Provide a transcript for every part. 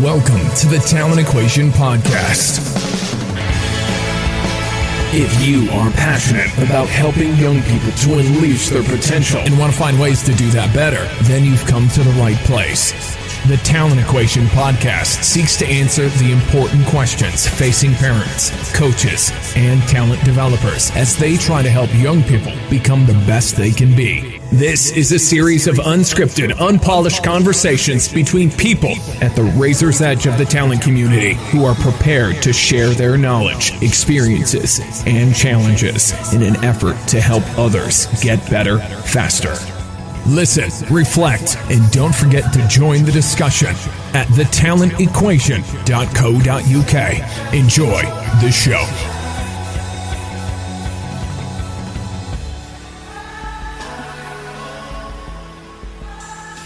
Welcome to the Talent Equation Podcast. If you are passionate about helping young people to unleash their potential and want to find ways to do that better, then you've come to the right place. The Talent Equation Podcast seeks to answer the important questions facing parents, coaches, and talent developers as they try to help young people become the best they can be. This is a series of unscripted, unpolished conversations between people at the razor's edge of the talent community who are prepared to share their knowledge, experiences, and challenges in an effort to help others get better faster. Listen, reflect, and don't forget to join the discussion at thetalentequation.co.uk. Enjoy the show.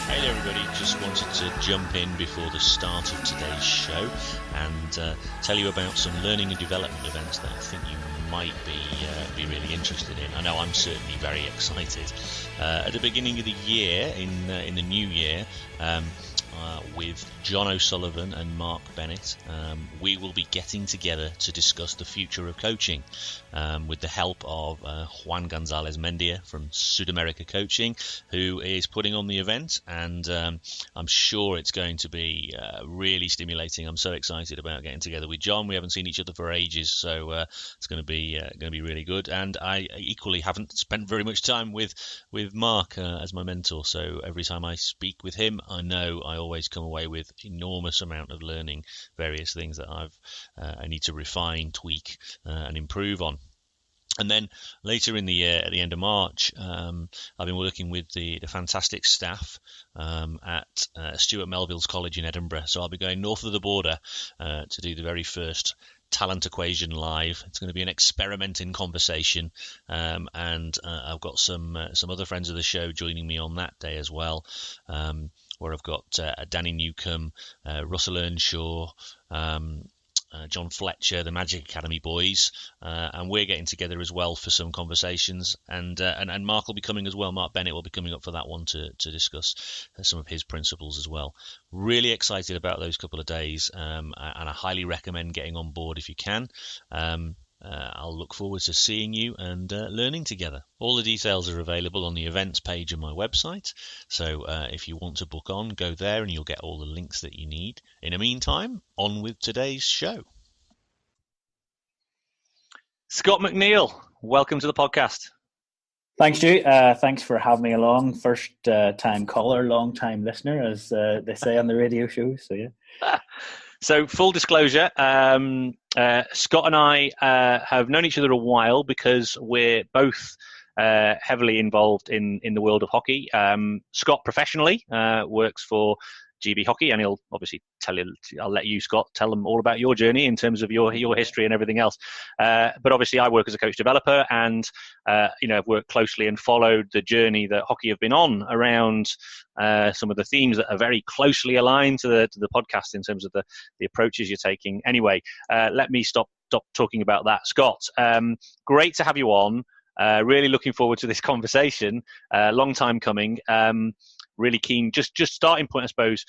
Hey there, everybody. Just wanted to jump in before the start of today's show and tell you about some learning and development events that I think you might be really interested in. I know I'm certainly very excited. At the beginning of the year, in the new year, with John O'Sullivan and Mark Bennett, we will be getting together to discuss the future of coaching with the help of Juan Gonzalez Mendia from Sudamerica Coaching, who is putting on the event, and I'm sure it's going to be really stimulating. I'm so excited about getting together with John. We haven't seen each other for ages, so it's going to be really good. And I equally haven't spent very much time with Mark as my mentor, so every time I speak with him, I know I always come away with enormous amount of learning, various things that I need to refine, tweak, and improve on. And then later in the year, at the end of March, I've been working with the fantastic staff at Stuart Melville's College in Edinburgh. So I'll be going north of the border to do the very first Talent Equation live. It's going to be an experimenting conversation, and I've got some other friends of the show joining me on that day as well, where I've got Danny Newcomb, Russell Earnshaw, John Fletcher, the Magic Academy boys, and we're getting together as well for some conversations, and Mark will be coming as well. Mark Bennett will be coming up for that one to discuss some of his principles as well. Really excited about those couple of days, and I highly recommend getting on board if you can. I'll look forward to seeing you and learning together. All the details are available on the events page of my website, so if you want to book on, go there and you'll get all the links that you need. In the meantime, on with today's show. Scott McNeill, welcome to the podcast. Thanks, Stu. Thanks for having me along. First time caller, long time listener, as they say on the radio show. So yeah. So full disclosure, Scott and I have known each other a while because we're both heavily involved in the world of hockey. Scott professionally works for GB Hockey, and he'll obviously tell you. I'll let you, Scott, tell them all about your journey in terms of your history and everything else. But obviously, I work as a coach developer, and I've worked closely and followed the journey that hockey have been on around some of the themes that are very closely aligned to the podcast in terms of the approaches you're taking. Anyway, let me stop talking about that, Scott. Great to have you on. Really looking forward to this conversation. Long time coming. Really keen. Just starting point, I suppose.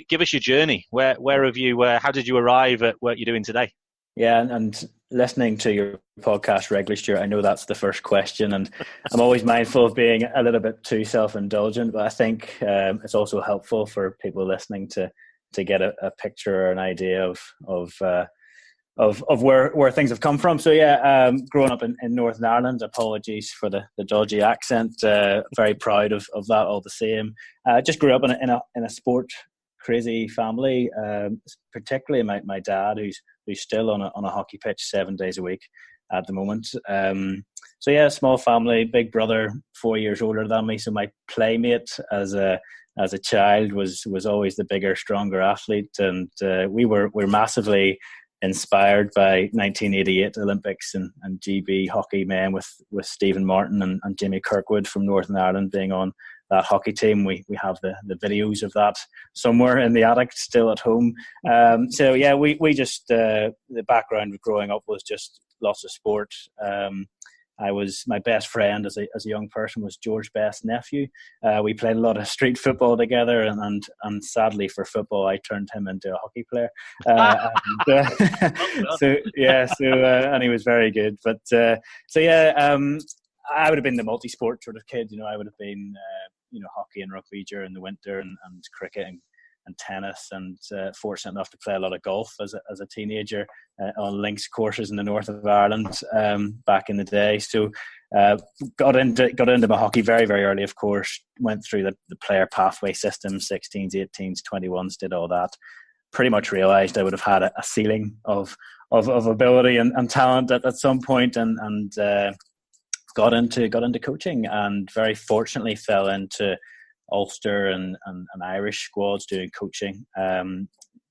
Give us your journey. Where have you? How did you arrive at what you're doing today? Yeah, and listening to your podcast regularly, Stuart, I know that's the first question, and I'm always mindful of being a little bit too self-indulgent, but I think it's also helpful for people listening to get a picture or an idea of where things have come from. So yeah, growing up in Northern Ireland, apologies for the dodgy accent, very proud of that all the same. Just grew up in a sport crazy family, particularly my dad, who's still on a hockey pitch 7 days a week at the moment. So yeah, small family, big brother 4 years older than me, so my playmate as a child was always the bigger, stronger athlete, and we're massively inspired by 1988 Olympics and GB hockey men with Stephen Martin and Jimmy Kirkwood from Northern Ireland being on that hockey team. We have the videos of that somewhere in the attic still at home. So yeah, we just the background of growing up was just lots of sport. my best friend as a young person was George Best's nephew. We played a lot of street football together, and sadly for football, I turned him into a hockey player. And he was very good. But I would have been the multi-sport sort of kid. I would have been hockey and rugby during the winter, and cricket and tennis, and fortunate enough to play a lot of golf as a teenager on links courses in the north of Ireland back in the day. So got into my hockey very, very early, of course. Went through the player pathway system, 16s, 18s, 21s, did all that. Pretty much realised I would have had a ceiling of ability and talent at some point, and got into coaching, and very fortunately fell into Ulster and Irish squads doing coaching.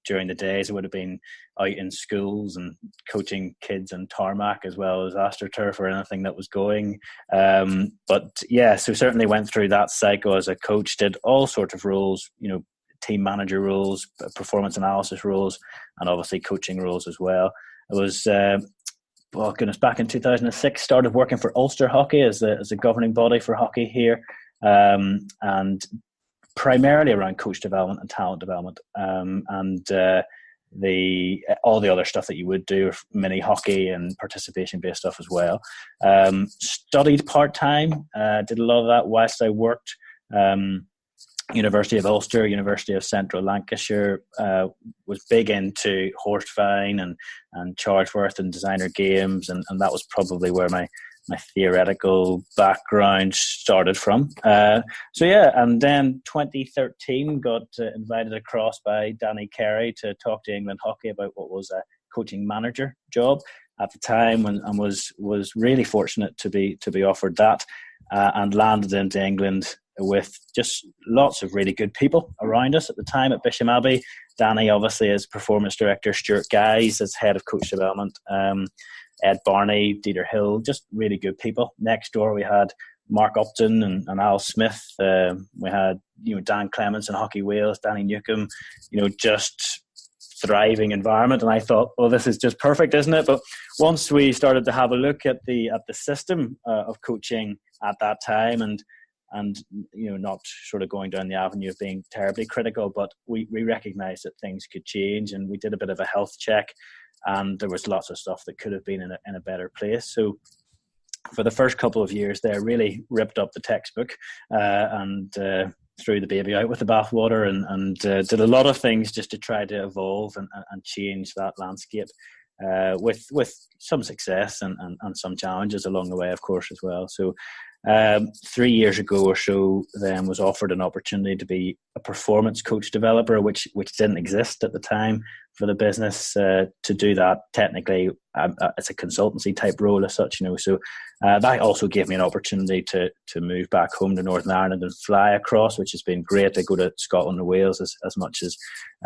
During the days, it would have been out in schools and coaching kids on tarmac as well as AstroTurf or anything that was going. So certainly went through that cycle as a coach, did all sorts of roles, team manager roles, performance analysis roles, and obviously coaching roles as well. It was back in 2006, started working for Ulster Hockey as a governing body for hockey here. And primarily around coach development and talent development, and all the other stuff that you would do, mini hockey and participation based stuff as well. Studied part-time, did a lot of that whilst I worked. University of Ulster, University of Central Lancashire, was big into Horstvine and Chargeworth and designer games, and that was probably where my theoretical background started from. And then 2013 got invited across by Danny Carey to talk to England Hockey about what was a coaching manager job at the time, and was really fortunate to be offered that, and landed into England with just lots of really good people around us at the time at Bisham Abbey. Danny obviously as performance director, Stuart Guys as head of coach development, Ed Barney, Dieter Hill, just really good people. Next door we had Mark Upton and Al Smith. We had Dan Clements and Hockey Wales, Danny Newcomb, just thriving environment. And I thought, well, this is just perfect, isn't it? But once we started to have a look at the system of coaching at that time, and not sort of going down the avenue of being terribly critical, but we recognized that things could change, and we did a bit of a health check, and there was lots of stuff that could have been in a better place. So for the first couple of years there, really ripped up the textbook and threw the baby out with the bathwater, and did a lot of things just to try to evolve and change that landscape, with some success and some challenges along the way, of course, as well. So 3 years ago or so, then was offered an opportunity to be a performance coach developer, which didn't exist at the time for the business. To do that, technically, it's a consultancy type role as such, So that also gave me an opportunity to move back home to Northern Ireland and fly across, which has been great. To go to Scotland and Wales as much as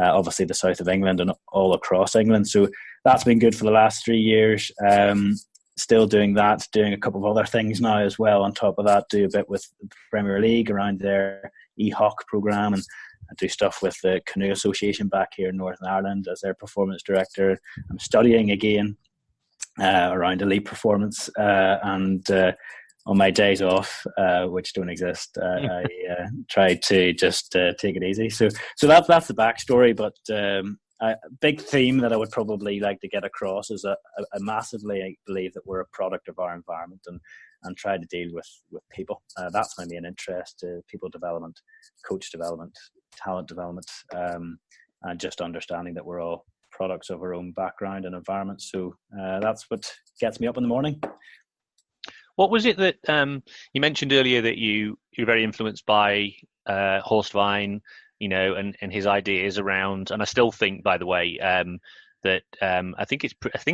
obviously the south of England and all across England. So that's been good for the last 3 years. Still doing that, doing a couple of other things now as well. On top of that, do a bit with the Premier League around their EHOC program, and do stuff with the Canoe Association back here in Northern Ireland as their performance director. I'm studying again around elite performance, and on my days off, which don't exist, I try to just take it easy. So that's the backstory, but a big theme that I would probably like to get across is I massively believe that we're a product of our environment, and try to deal with people. That's my main interest: people development, coach development, talent development, and just understanding that we're all products of our own background and environment. So that's what gets me up in the morning. What was it that you mentioned earlier, that you're very influenced by Horstvine, and his ideas around, and I still think, by the way, that I think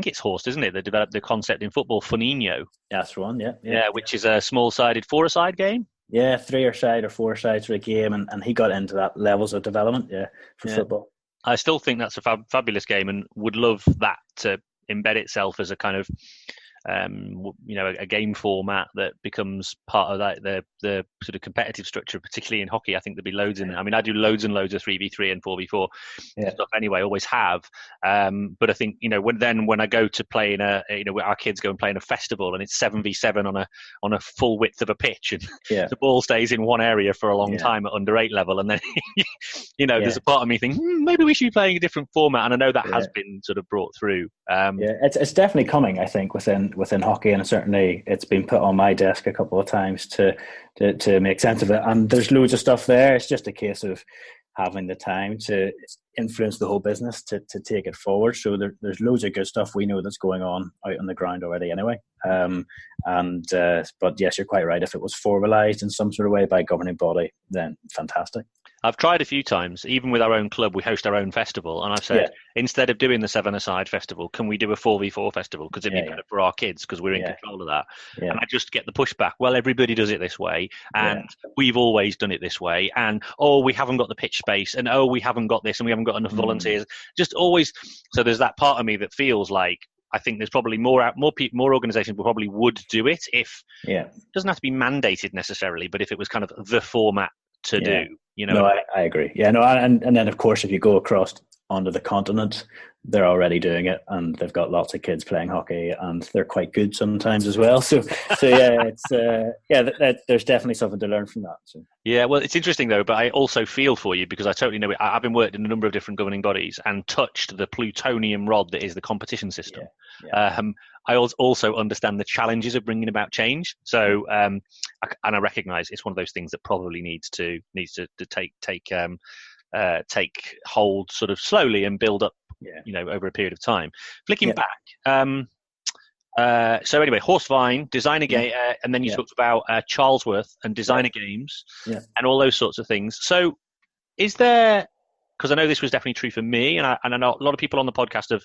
it's Horst, isn't it, that developed the concept in football, Funinho. That's one, yeah. Which is a small-sided four-a-side game. Yeah, 3-a-side or 4-a-side for a game, and he got into that levels of development, for football. I still think that's a fabulous game, and would love that to embed itself as a kind of a game format that becomes part of that the sort of competitive structure, particularly in hockey. I think there'll be loads in there. I mean, I do loads and loads of 3v3 and 4v4 stuff anyway, always have. But I think, when I go to play in our kids go and play in a festival and it's 7v7 on a full width of a pitch, and the ball stays in one area for a long time at under 8 level, and then there's a part of me thinking maybe we should be playing a different format, and I know that has been sort of brought through. It's definitely coming, I think, within hockey, and certainly it's been put on my desk a couple of times to make sense of it. And there's loads of stuff there. It's just a case of having the time to influence the whole business to take it forward. So there's loads of good stuff we know that's going on out on the ground already anyway. But yes, you're quite right. If it was formalised in some sort of way by a governing body, then fantastic. I've tried a few times, even with our own club, we host our own festival, and I've said, instead of doing the 7-a-side festival, can we do a 4v4 festival? Because it'd be better for our kids, because we're in control of that. And I just get the pushback, well, everybody does it this way, and we've always done it this way, and, we haven't got the pitch space, and, we haven't got this, and we haven't got enough volunteers. Just always, so there's that part of me that feels like, I think there's probably more organisations probably would do it if, it doesn't have to be mandated necessarily, but if it was kind of the format to do. No, I agree. And then of course if you go across onto the continent, they're already doing it, and they've got lots of kids playing hockey, and they're quite good sometimes as well. So it's there's definitely something to learn from that. So. Yeah, well, it's interesting though, but I also feel for you, because I totally know it. I've been worked in a number of different governing bodies and touched the plutonium rod that is the competition system. I also understand the challenges of bringing about change. So, and I recognise it's one of those things that probably needs to take hold sort of slowly and build up, over a period of time. Flicking back. So anyway, Horsevine, Designer Game, and then you talked about Charlesworth and Designer Games and all those sorts of things. So is there, because I know this was definitely true for me, and I know a lot of people on the podcast have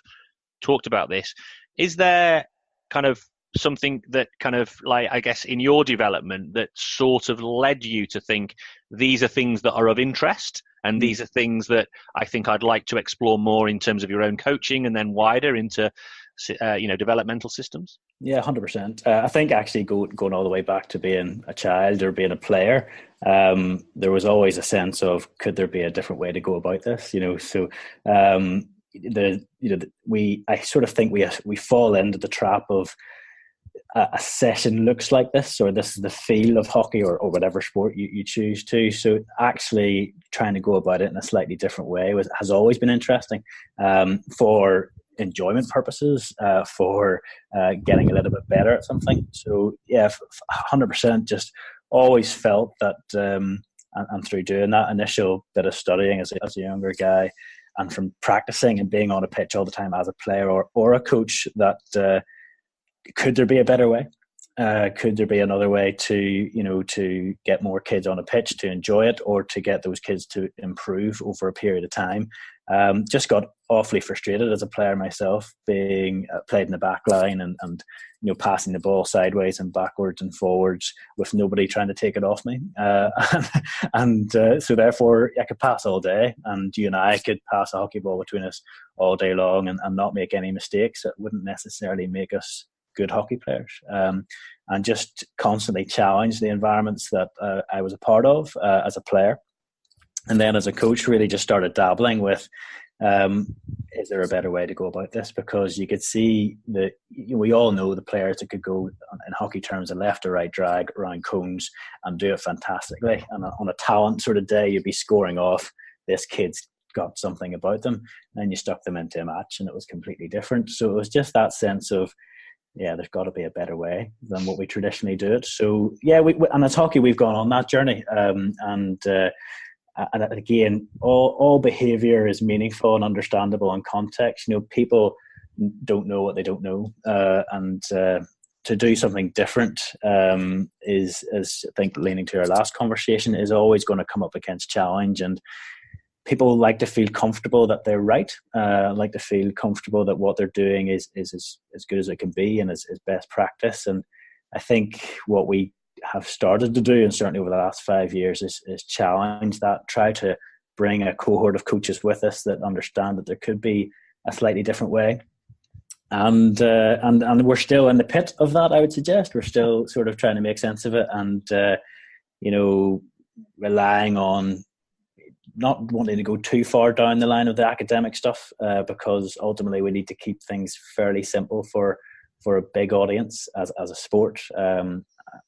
talked about this, is there kind of something that kind of, like, I guess in your development that sort of led you to think these are things that are of interest, and these are things that I think I'd like to explore more in terms of your own coaching and then wider into developmental systems? Yeah, 100%. I think actually going all the way back to being a child or being a player, there was always a sense of, could there be a different way to go about this? So I sort of think we fall into the trap of a session looks like this, or this is the feel of hockey or whatever sport you choose to. So actually trying to go about it in a slightly different way has always been interesting, for enjoyment purposes, for getting a little bit better at something. So 100% just always felt that, and through doing that initial bit of studying as a younger guy, and from practicing and being on a pitch all the time as a player or a coach, that could there be a better way? Could there be another way to get more kids on a pitch to enjoy it, or to get those kids to improve over a period of time? Just got awfully frustrated as a player myself, being played in the back line and passing the ball sideways and backwards and forwards with nobody trying to take it off me. So therefore I could pass all day, and you and I could pass a hockey ball between us all day long and not make any mistakes. It wouldn't necessarily make us good hockey players, and just constantly challenge the environments that I was a part of as a player. And then as a coach, really just started dabbling with, is there a better way to go about this? Because you could see that we all know the players that could go, in hockey terms, a left or right drag around cones and do it fantastically. And on a talent sort of day, you'd be scoring off, this kid's got something about them. And then you stuck them into a match and it was completely different. So it was just that sense of, there's got to be a better way than what we traditionally do it. So and as hockey, we've gone on that journey. And again, all behaviour is meaningful and understandable in context. People don't know what they don't know, and to do something different is I think, leaning to our last conversation, is always going to come up against challenge. And people like to feel comfortable that they're right, like to feel comfortable that what they're doing is as good as it can be and is best practice. And I think what we have started to do, and certainly over the last 5 years, is challenge that, try to bring a cohort of coaches with us that understand that there could be a slightly different way. and we're still in the pit of that. I would suggest we're still sort of trying to make sense of it, and relying on not wanting to go too far down the line of the academic stuff, because ultimately we need to keep things fairly simple for a big audience as a sport.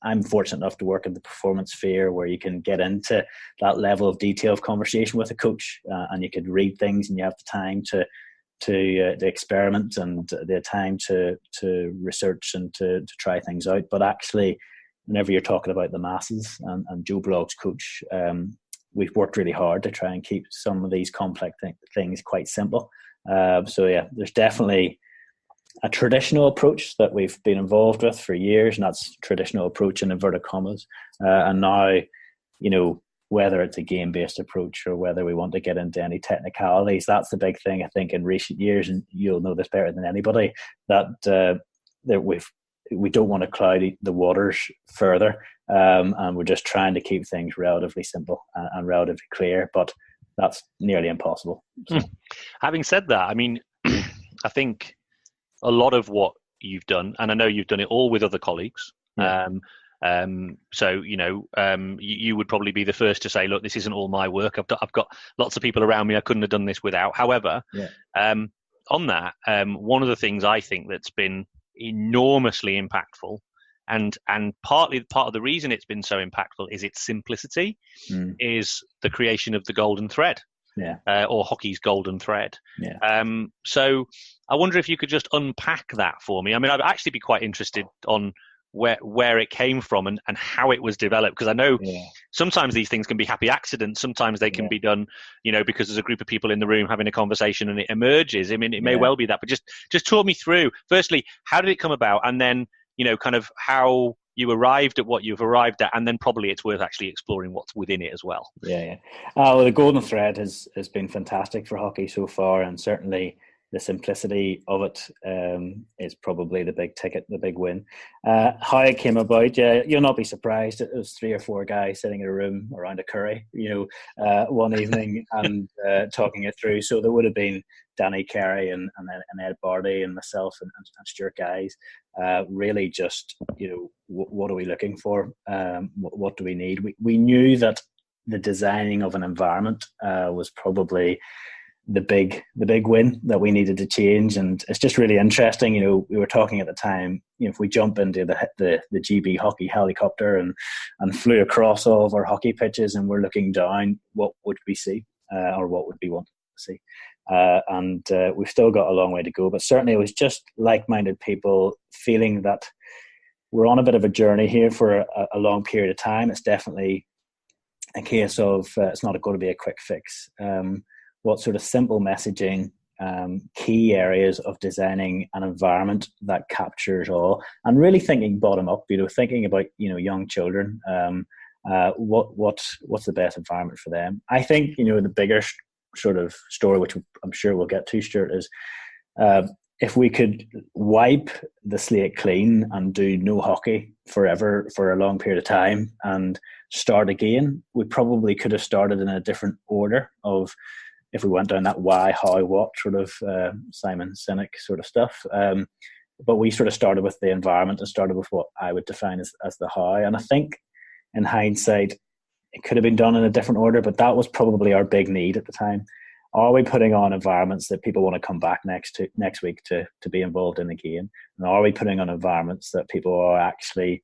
I'm fortunate enough to work in the performance sphere where you can get into that level of detail of conversation with a coach, and you could read things, and you have the time to experiment and the time to research and to try things out. But actually, whenever you're talking about the masses and Joe Blogg's coach, we've worked really hard to try and keep some of these complex things quite simple. So yeah, there's definitely a traditional approach that we've been involved with for years, and that's traditional approach in inverted commas. And now, whether it's a game-based approach or whether we want to get into any technicalities, that's the big thing, I think, in recent years, and you'll know this better than anybody, that we don't want to cloud the waters further, and we're just trying to keep things relatively simple and relatively clear, but that's nearly impossible. So. Having said that, I mean, I think a lot of what you've done, and I know you've done it all with other colleagues, so you would probably be the first to say, look, this isn't all my work. I've got lots of people around me I couldn't have done this without. However, on that, one of the things I think that's been enormously impactful, and part of the reason it's been so impactful is its simplicity, is the creation of the golden thread. Or hockey's golden thread. So I wonder if you could just unpack that for me. I mean, I'd actually be quite interested on where it came from and how it was developed, because I know sometimes these things can be happy accidents, sometimes they can be done because there's a group of people in the room having a conversation and it emerges. I mean, it may well be that, but just talk me through, firstly, how did it come about, and then kind of how you arrived at what you've arrived at, and then probably it's worth actually exploring what's within it as well. Well, the golden thread has been fantastic for hockey so far, and certainly the simplicity of it is probably the big ticket, the big win. How it came about, you'll not be surprised. It was 3 or 4 guys sitting in a room around a curry, one evening and talking it through. So there would have been Danny Carey and Ed Barty and myself and Stuart Guys, really just, what are we looking for? What do we need? We knew that the designing of an environment was probably the big win that we needed to change. And it's just really interesting. We were talking at the time, if we jump into the GB hockey helicopter and flew across all of our hockey pitches and we're looking down, what would we see, or what would we want to see? And we've still got a long way to go, but certainly it was just like-minded people feeling that we're on a bit of a journey here for a long period of time. It's definitely a case of it's not going to be a quick fix. What sort of simple messaging, key areas of designing an environment that captures all, and really thinking bottom up, thinking about, young children, what's the best environment for them. I think, the bigger sort of story, which I'm sure we'll get to, Stuart, is if we could wipe the slate clean and do no hockey forever for a long period of time and start again, we probably could have started in a different order of, if we went down that why, how, what sort of Simon Sinek sort of stuff. But we sort of started with the environment and started with what I would define as the how. And I think in hindsight, it could have been done in a different order, but that was probably our big need at the time. Are we putting on environments that people want to come back next week to be involved in again? And are we putting on environments that people are actually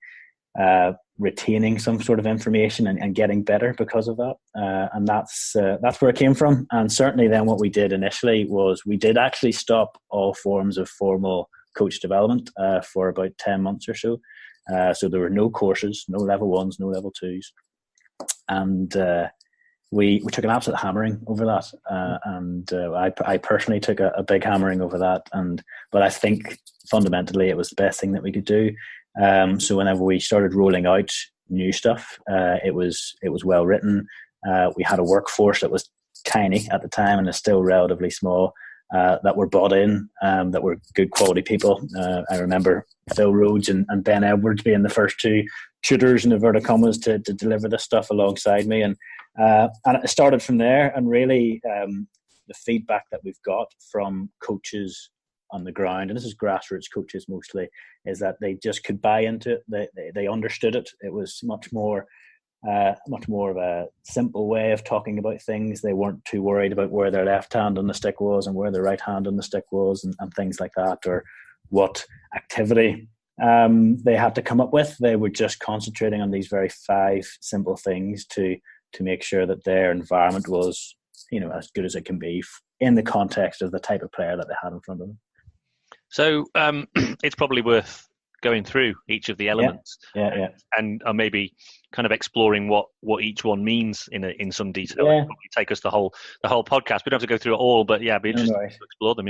retaining some sort of information and getting better because of that? And that's where it came from. And certainly then what we did initially was we did actually stop all forms of formal coach development for about 10 months or so. So there were no courses, no level 1s, no level 2s. And we took an absolute hammering over that. And I personally took a big hammering over that. But I think fundamentally it was the best thing that we could do. So whenever we started rolling out new stuff, it was well written. We had a workforce that was tiny at the time and is still relatively small, that were bought in, that were good quality people. I remember Phil Rhodes and Ben Edwards being the first 2 tutors in inverted commas to deliver this stuff alongside me. And it started from there. And really the feedback that we've got from coaches on the ground, and this is grassroots coaches mostly, is that they just could buy into it. They understood it. It was much more of a simple way of talking about things. They weren't too worried about where their left hand on the stick was and where their right hand on the stick was, and things like that, or what activity they had to come up with. They were just concentrating on these very 5 simple things to make sure that their environment was, as good as it can be in the context of the type of player that they had in front of them. So it's probably worth going through each of the elements, and maybe kind of exploring what each one means in some detail. It'll probably take us the whole podcast. We don't have to go through it all, but it'd be interesting to explore them.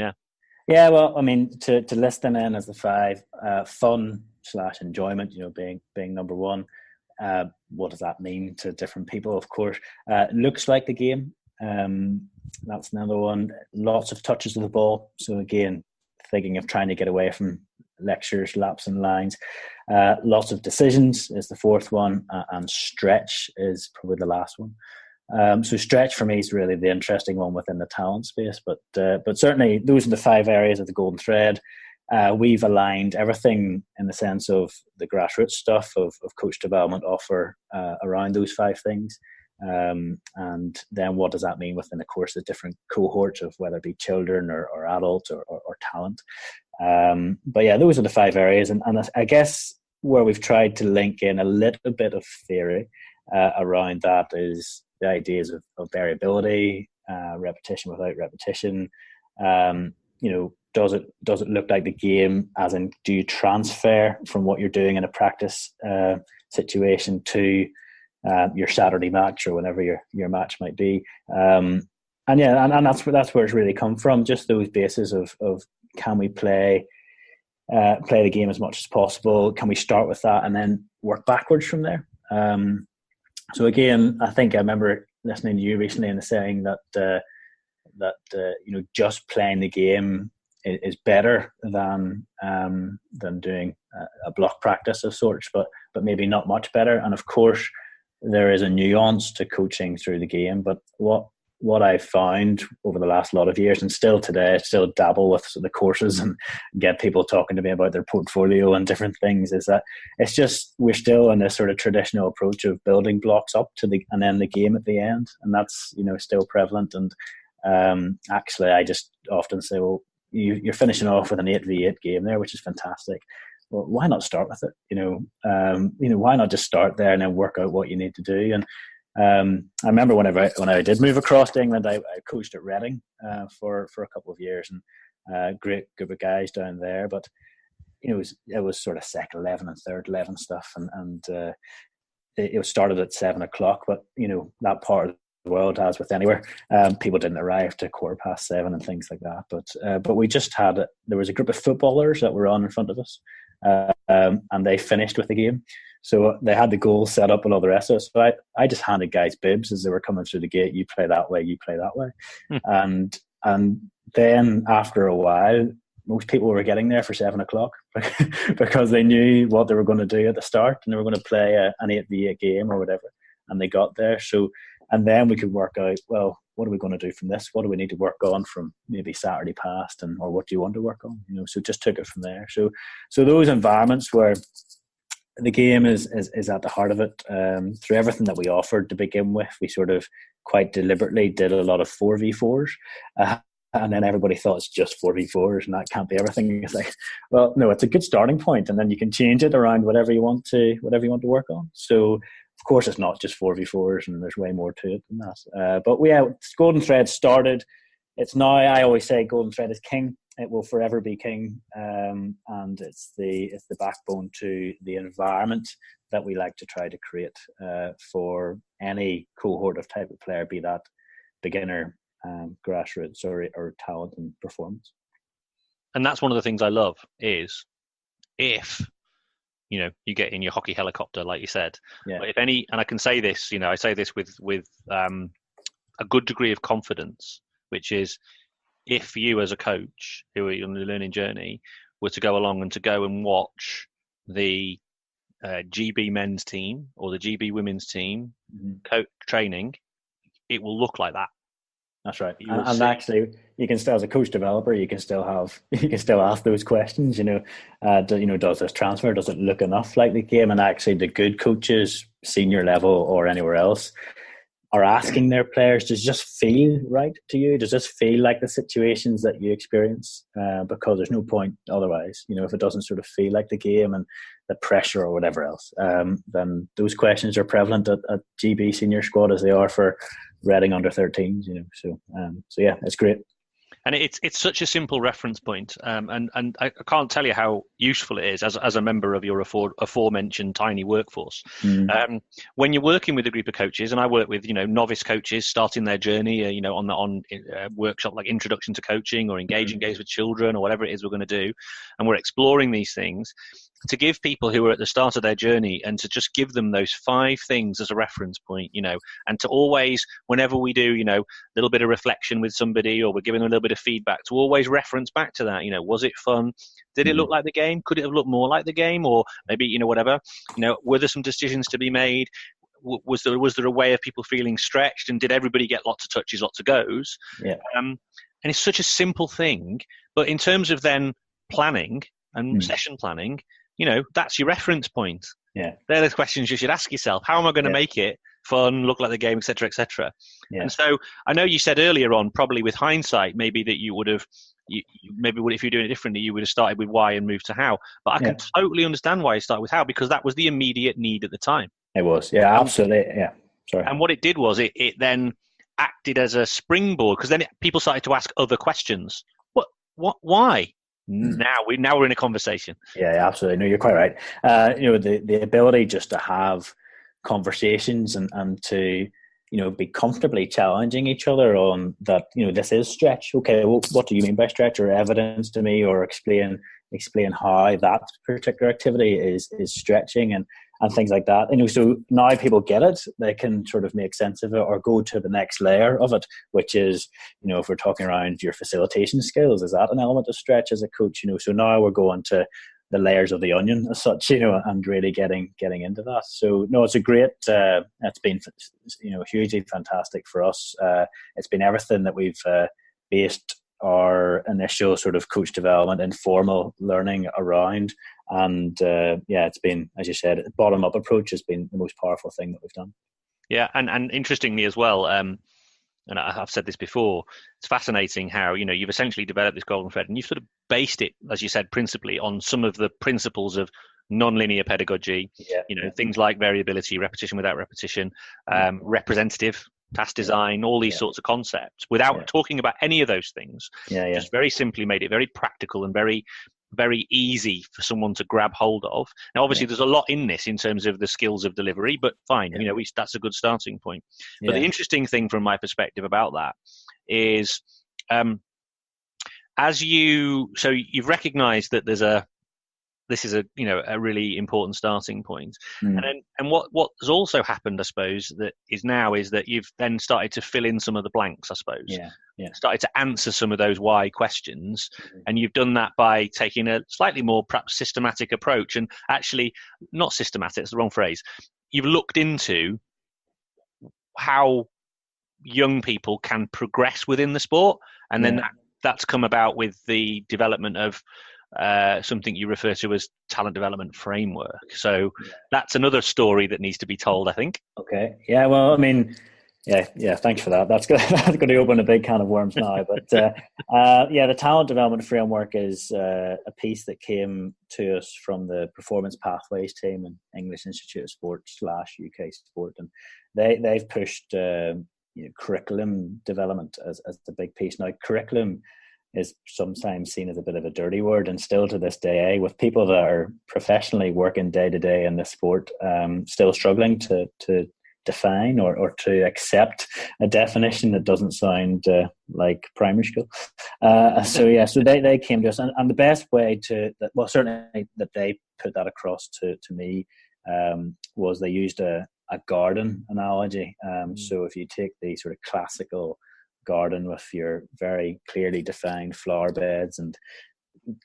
Yeah, well, I mean, to list them in as the 5, fun/enjoyment, being number 1. What does that mean to different people? Of course, looks like the game. That's another one. Lots of touches of the ball. So again, thinking of trying to get away from lectures, laps and lines. Lots of decisions is the 4th one, and stretch is probably the last one. So stretch for me is really the interesting one within the talent space, but certainly those are the 5 areas of the golden thread. We've aligned everything in the sense of the grassroots stuff of coach development offer around those 5 things. And then what does that mean within the course of different cohorts of whether it be children or adults or talent. But yeah, those are the 5 areas. And I guess where we've tried to link in a little bit of theory around that is the ideas of variability, repetition without repetition. Does it look like the game, as in do you transfer from what you're doing in a practice situation to your Saturday match or whenever your match might be? And that's where it's really come from, just those bases of can we play the game as much as possible? Can we start with that and then work backwards from there? So again, I think I remember listening to you recently and saying that just playing the game is better than doing a block practice of sorts, but maybe not much better. And of course, there is a nuance to coaching through the game. But what I've found over the last lot of years, and still today, I still dabble with the courses and get people talking to me about their portfolio and different things, is that it's just we're still in this sort of traditional approach of building blocks up to and then the game at the end, and that's still prevalent. And actually, I just often say, well, you're finishing off with an 8v8 game there, which is fantastic. Well, why not start with it? Why not just start there and then work out what you need to do? And I remember when I did move across to England, I coached at Reading for a couple of years, and great group of guys down there. But it was sort of second 11 and third 11 stuff, and it started at 7 o'clock. But that part of the world, as with anywhere, people didn't arrive to 7:15 and things like that. But we just there was a group of footballers that were on in front of us, and they finished with the game. So they had the goals set up and all the rest of it. So I just handed guys bibs as they were coming through the gate. You play that way, you play that way. And then after a while, most people were getting there for 7 o'clock because they knew what they were going to do at the start, and they were going to play an 8v8 game or whatever. And they got there. So, and then we could work out, well, what are we going to do from this? What do we need to work on from maybe Saturday past, or what do you want to work on? So just took it from there. So those environments where the game is at the heart of it, through everything that we offered to begin with, we sort of quite deliberately did a lot of 4v4s. And then everybody thought it's just 4v4s and that can't be everything. It's like, well, no, it's a good starting point, and then you can change it around whatever you want to work on. So of course it's not just 4v4s, and there's way more to it than that. But Golden Thread started. It's now, I always say Golden Thread is king. It will forever be king, and it's the backbone to the environment that we like to try to create for any cohort of type of player, be that beginner, grassroots, or talent and performance. And that's one of the things I love is if you get in your hockey helicopter, like you said. Yeah. But if any, and I can say this, I say this with a good degree of confidence, which is, if you as a coach who are on the learning journey were to go along and to go and watch the GB men's team or the GB women's team training, it will look like that. That's right. You will And see. actually, you can still, as a coach developer, you can still ask those questions. Does this transfer, does it look enough like the game? And actually, the good coaches, senior level or anywhere else, are asking their players, does it just feel right to you? Does this feel like the situations that you experience? Because there's no point otherwise. If it doesn't sort of feel like the game and the pressure or whatever else, then those questions are prevalent at GB senior squad as they are for Reading under 13s. So yeah, it's great. And it's such a simple reference point, and I can't tell you how useful it is as a member of your aforementioned tiny workforce. When you're working with a group of coaches, and I work with novice coaches starting their journey, on workshop like Introduction to Coaching or Engage with Children or whatever it is we're going to do, and we're exploring these things. To give people who are at the start of their journey and to just give them those 5 things as a reference point, and to always, whenever we do, a little bit of reflection with somebody or we're giving them a little bit of feedback, to always reference back to that. Was it fun? Did it look like the game? Could it have looked more like the game? Or maybe, whatever, were there some decisions to be made? Was there a way of people feeling stretched? And did everybody get lots of touches, lots of goes? Yeah. And it's such a simple thing. But in terms of then planning and session planning, that's your reference point. Yeah. They're the questions you should ask yourself. How am I going to make it fun, look like the game, etc., etc.? Yeah. And so I know you said earlier on, probably with hindsight, maybe that you would have, if you're doing it differently, you would have started with why and moved to how. But I can totally understand why you started with how, because that was the immediate need at the time. It was. Yeah, absolutely. Yeah. Sorry. And what it did was it then acted as a springboard, because then people started to ask other questions. Why? Now we're in a conversation. Yeah, absolutely. No, you're quite right. The ability just to have conversations and to be comfortably challenging each other on that. This is stretch. Okay, well, what do you mean by stretch? Or evidence to me, or explain how that particular activity is stretching and things like that. So now people get it. They can sort of make sense of it or go to the next layer of it, which is, if we're talking around your facilitation skills, is that an element of stretch as a coach? So now we're going to the layers of the onion as such, and really getting into that. So no, it's a great, it's been, hugely fantastic for us. It's been everything that we've based our initial sort of coach development, informal learning around. And it's been, as you said, bottom up approach has been the most powerful thing that we've done. Yeah, and interestingly as well, and I've said this before, it's fascinating how you've essentially developed this golden thread, and you've sort of based it, as you said, principally on some of the principles of non-linear pedagogy. Things like variability, repetition without repetition, representative task design, all these sorts of concepts, without talking about any of those things. Just very simply made it very practical and very, very easy for someone to grab hold of. Now, obviously, there's a lot in this in terms of the skills of delivery, but fine, that's a good starting point. But the interesting thing from my perspective about that is, you've recognized that this is a really important starting point. And what has also happened, I suppose, is that you've then started to fill in some of the blanks, I suppose. Started to answer some of those why questions. And you've done that by taking a slightly more perhaps systematic approach. And actually, not systematic, it's the wrong phrase. You've looked into how young people can progress within the sport. And then that's come about with the development of something you refer to as talent development framework. So that's another story that needs to be told, I think. Okay. Yeah. Well, I mean, yeah. Thanks for that. That's going to open a big can of worms now. But the talent development framework is a piece that came to us from the Performance Pathways team and English Institute of Sport / UK Sport, and they've pushed curriculum development as the big piece. Now, curriculum is sometimes seen as a bit of a dirty word, and still to this day, with people that are professionally working day to day in this sport, still struggling to define or to accept a definition that doesn't sound like primary school. So they came to us, and the best way certainly that they put that across to me was they used a garden analogy. So if you take the sort of classical garden with your very clearly defined flower beds and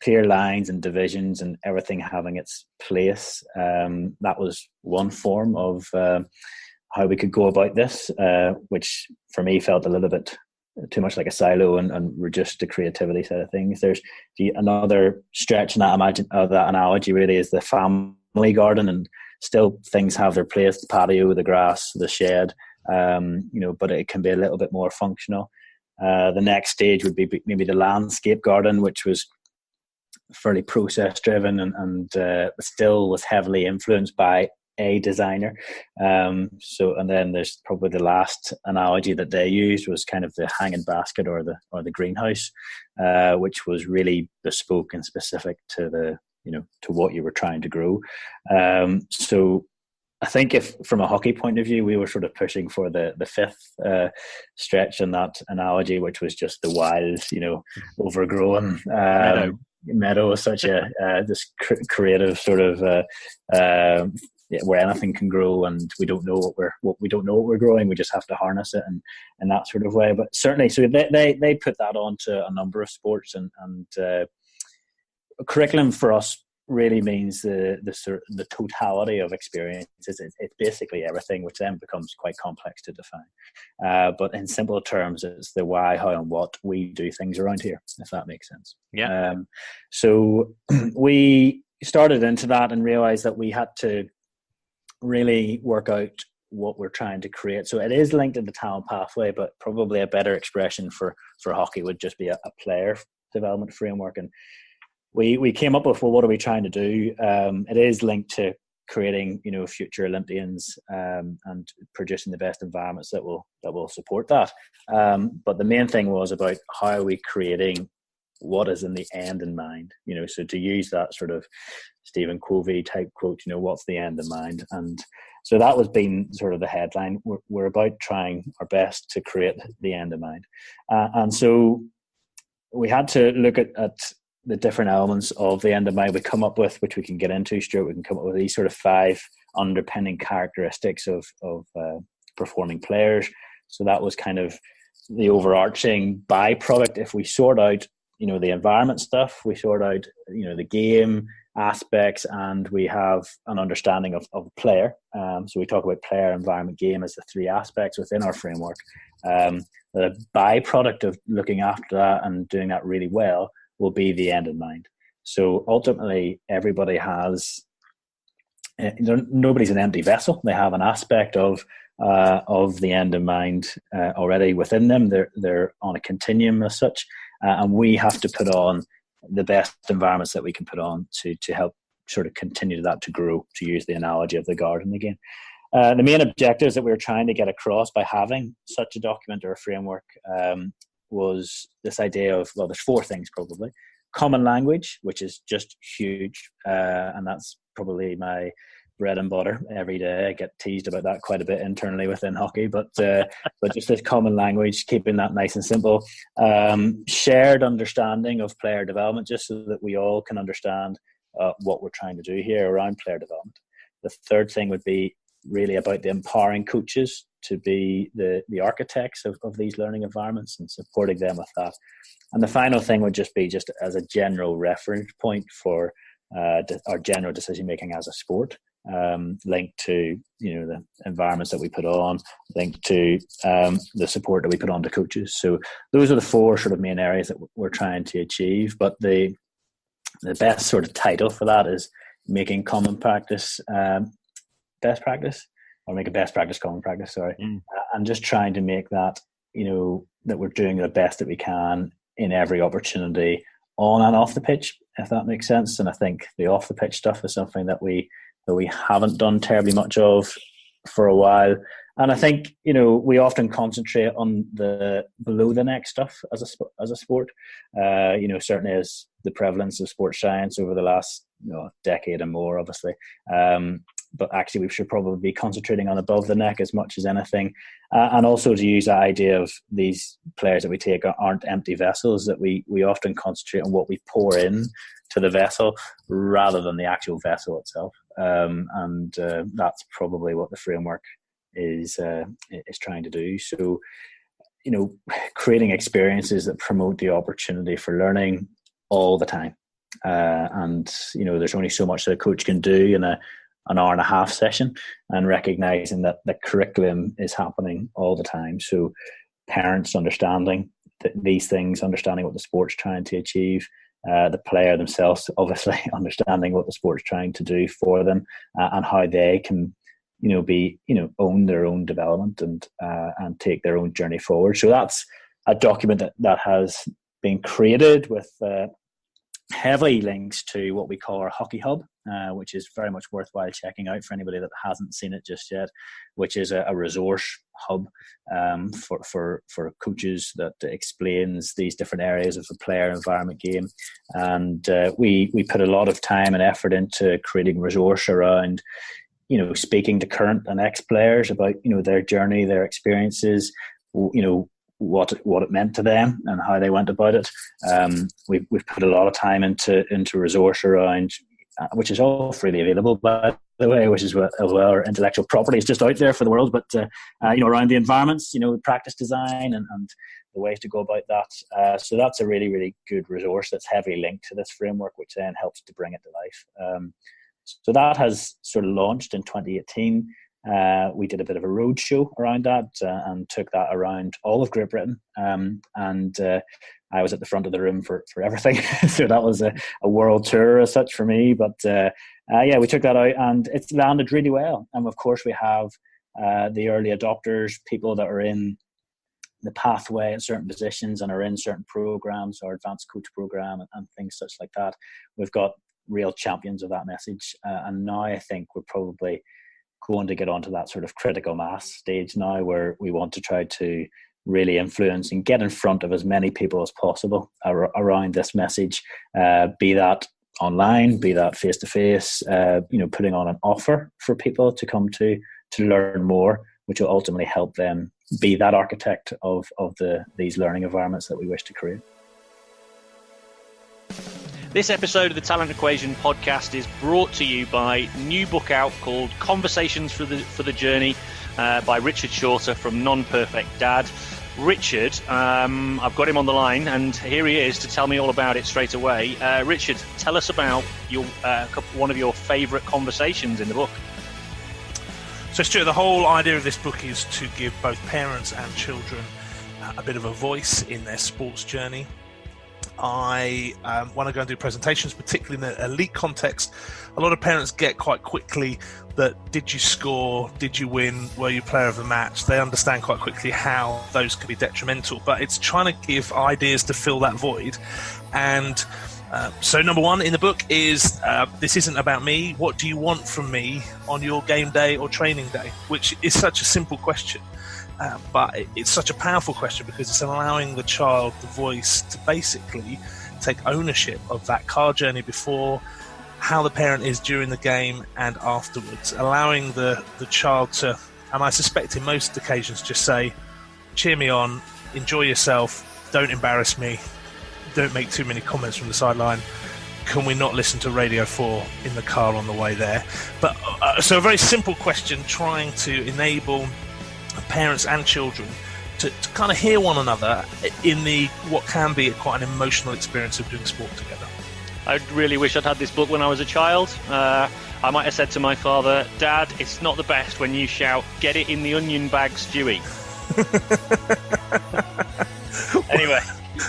clear lines and divisions and everything having its place, that was one form of how we could go about this, which for me felt a little bit too much like a silo and reduce the creativity side of things. There's another stretch in that analogy really is the family garden, and still things have their place: the patio, the grass, the shed, but it can be a little bit more functional. The next stage would be maybe the landscape garden, which was fairly process driven and still was heavily influenced by a designer. And then there's probably the last analogy that they used was kind of the hanging basket or the greenhouse, which was really bespoke and specific to to what you were trying to grow. So I think if from a hockey point of view, we were sort of pushing for the fifth stretch in that analogy, which was just the wild, overgrown meadow is such a this creative sort of where anything can grow, and we don't know what we're growing. We just have to harness it and in that sort of way. But certainly, so they put that onto a number of sports, and curriculum for us really means the totality of experiences. It's basically everything, which then becomes quite complex to define. But in simple terms, it's the why, how, and what we do things around here, if that makes sense. Yeah. So we started into that and realized that we had to really work out what we're trying to create. So it is linked to the talent pathway, but probably a better expression for hockey would just be a player development framework. And we came up with, well, what are we trying to do? It is linked to creating, future Olympians and producing the best environments that will support that. But the main thing was about how are we creating what is in the end in mind? So to use that sort of Stephen Covey type quote, what's the end in mind? And so that was being sort of the headline. We're about trying our best to create the end in mind. And so we had to look at the different elements of the end of mind we come up with, which we can get into, Stuart. We can come up with these sort of 5 underpinning characteristics of performing players. So that was kind of the overarching byproduct. If we sort out, the environment stuff, we sort out, the game aspects, and we have an understanding of player. So we talk about player, environment, game as the 3 aspects within our framework. The byproduct of looking after that and doing that really well will be the end in mind. So ultimately, everybody has nobody's an empty vessel. They have an aspect of the end in mind already within them. They're on a continuum as such, and we have to put on the best environments that we can put on to help sort of continue that to grow. To use the analogy of the garden again, the main objectives that we were trying to get across by having such a document or a framework was this idea of, well, there's 4 things probably. Common language, which is just huge, and that's probably my bread and butter every day. I get teased about that quite a bit internally within hockey, but just this common language, keeping that nice and simple. Shared understanding of player development, just so that we all can understand what we're trying to do here around player development. The third thing would be really about the empowering coaches to be the architects of these learning environments and supporting them with that. And the final thing would just be just as a general reference point for our general decision making as a sport, linked to the environments that we put on, linked to the support that we put on to coaches. So those are the 4 sort of main areas that we're trying to achieve. But the best sort of title for that is making common practice best practice, or make a best practice common practice, sorry. And just trying to make that, that we're doing the best that we can in every opportunity on and off the pitch, if that makes sense. And I think the off the pitch stuff is something that we haven't done terribly much of for a while. And I think, we often concentrate on the below the neck stuff as a sport. Certainly as the prevalence of sports science over the last decade and more, obviously. But actually we should probably be concentrating on above the neck as much as anything. And also to use the idea of these players that we take aren't empty vessels, that we often concentrate on what we pour in to the vessel rather than the actual vessel itself. And that's probably what the framework is trying to do. So, creating experiences that promote the opportunity for learning all the time. And, there's only so much that a coach can do in an hour and a half session, and recognizing that the curriculum is happening all the time. So parents understanding these things, understanding what the sport's trying to achieve, the player themselves obviously understanding what the sport's trying to do for them, and how they can own their own development and take their own journey forward. So that's a document that has been created with heavily links to what we call our hockey hub, which is very much worthwhile checking out for anybody that hasn't seen it just yet, which is a resource hub for coaches that explains these different areas of the player environment game. And we put a lot of time and effort into creating resource around speaking to current and ex-players about their journey, their experiences, what it meant to them and how they went about it. We've put a lot of time into resource around, which is all freely available, by the way, which is as well our intellectual property is just out there for the world. But around the environments, practice design and the ways to go about that. So that's a really, really good resource that's heavily linked to this framework, which then helps to bring it to life. So that has sort of launched in 2018. We did a bit of a roadshow around that and took that around all of Great Britain. And I was at the front of the room for everything. So that was a world tour as such for me. But we took that out and it's landed really well. And of course, we have the early adopters, people that are in the pathway at certain positions and are in certain programs, or advanced coach program and things such like that. We've got real champions of that message. And now I think we're probably going to get onto that sort of critical mass stage now, where we want to try to really influence and get in front of as many people as possible around this message, be that online, be that face-to-face, putting on an offer for people to come to learn more, which will ultimately help them be that architect of these learning environments that we wish to create. This episode of the Talent Equation podcast is brought to you by a new book out called Conversations for the Journey by Richard Shorter from Non-Perfect Dad. Richard, I've got him on the line, and here he is to tell me all about it straight away. Richard, tell us about one of your favourite conversations in the book. So, Stuart, the whole idea of this book is to give both parents and children a bit of a voice in their sports journey. When I go and do presentations, particularly in the elite context, a lot of parents get quite quickly that did you score, did you win, were you player of the match? They understand quite quickly how those could be detrimental, but it's trying to give ideas to fill that void. And so number one in the book is this isn't about me, what do you want from me on your game day or training day? Which is such a simple question. But it's such a powerful question because it's allowing the child the voice to basically take ownership of that car journey before, how the parent is during the game and afterwards, allowing the child to, and I suspect in most occasions, just say, cheer me on, enjoy yourself, don't embarrass me, don't make too many comments from the sideline, can we not listen to Radio 4 in the car on the way there? But so a very simple question, trying to enable parents and children to kind of hear one another in what can be quite an emotional experience of doing sport together. I really wish I'd had this book when I was a child. I might have said to my father, Dad, it's not the best when you shout, get it in the onion bag, Stewie. Anyway,